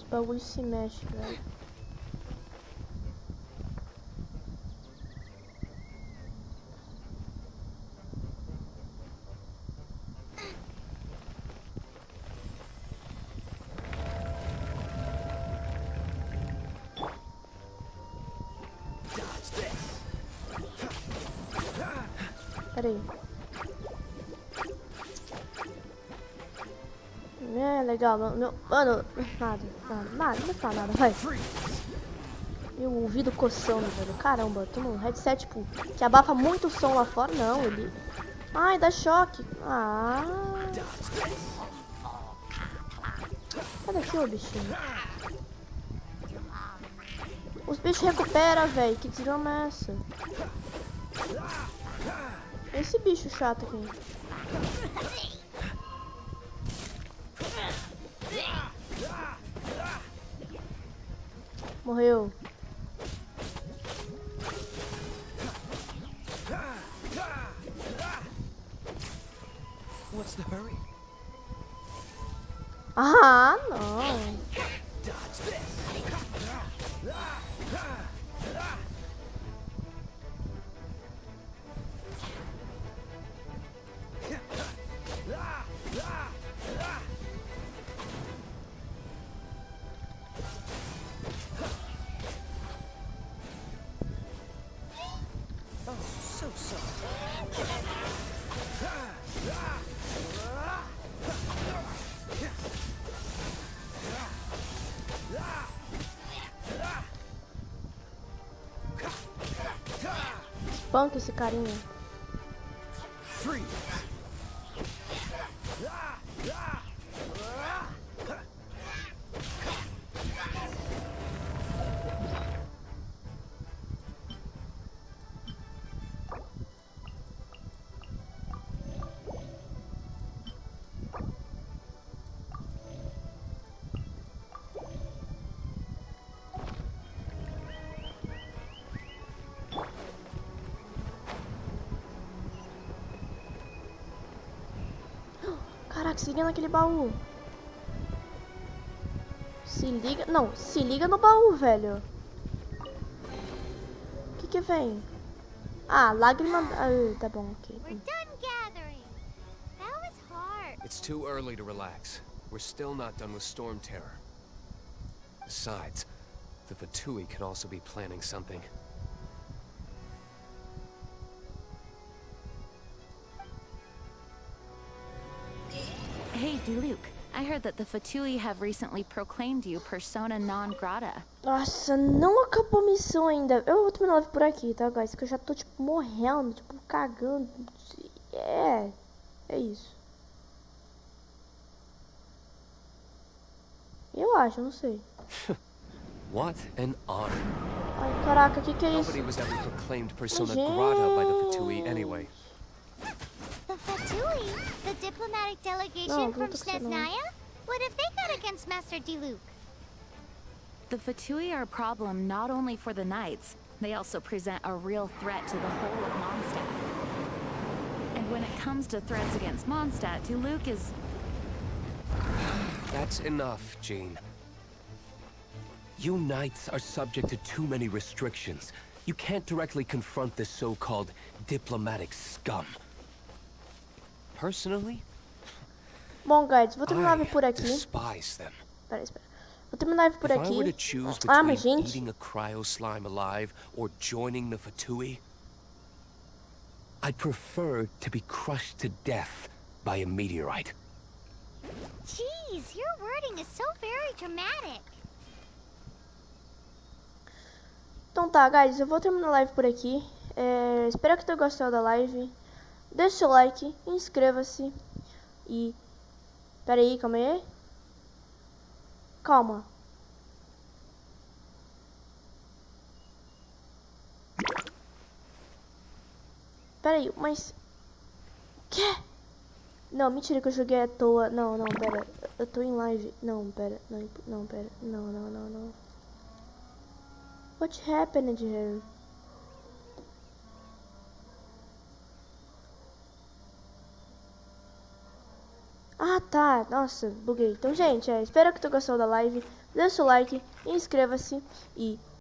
O bagulho se mexe, velho. Pera aí. É, legal. Mano, nada. Não fala nada, vai. Meu ouvido coçando, velho. Caramba, tô num headset, tipo, que abafa muito o som lá fora. Não, ele... Ai, dá choque. Ah. Sai daqui, ô bichinho. Os bichos recuperam, velho. Que desgrama é essa? Esse bicho chato aqui. Morreu. What's the hurry? Ah, não. espanco esse carinha. Caraca, se liga naquele baú. Se liga... Não, se liga no baú, velho. O que vem? Ah, lágrima... Ah, tá bom, ok. We're done gathering. That was hard. It's too early to relax. We're still not done with Storm Terror. Besides, the Fatui could also be planning something. Hey, Diluc. I heard that the Fatui have recently proclaimed you persona non grata. Nossa, não acabou a missão ainda. Eu vou terminar a live por aqui, tá, guys? Que eu já tô, tipo, morrendo, tipo, cagando. É isso. Eu acho, eu não sei. What an honor. Ai, caraca, o que é isso? Nobody was ever proclaimed persona grata by the Fatui anyway. The Fatui? The diplomatic delegation from Snezhnaya? What have they got against Master Diluc? The Fatui are a problem not only for the Knights, they also present a real threat to the whole of Mondstadt. And when it comes to threats against Mondstadt, Diluc is... That's enough, Jean. You Knights are subject to too many restrictions. You can't directly confront this so-called diplomatic scum. Personally, bom, guys, vou terminar a live por aqui. despise them. Espera. Vou terminar a live por If I aqui. were to choose Mas between gente, eating a cryo slime alive or joining the Fatui, I'd prefer to be crushed to death by a meteorite. Jeez, your wording is so very dramatic. então tá, guys, eu vou terminar a live por aqui. Espero que tenham gostado da live. Deixe seu like, inscreva-se e... Pera aí, calma aí. Calma. Pera aí, mas... Quê? Não, mentira que eu joguei à toa. Não, pera. Eu tô em live. Não, pera. Não, pera. Não. What happened here? Ah, tá. Nossa, buguei. Então, gente, espero que tenham gostado da live. Deixe o like, inscreva-se e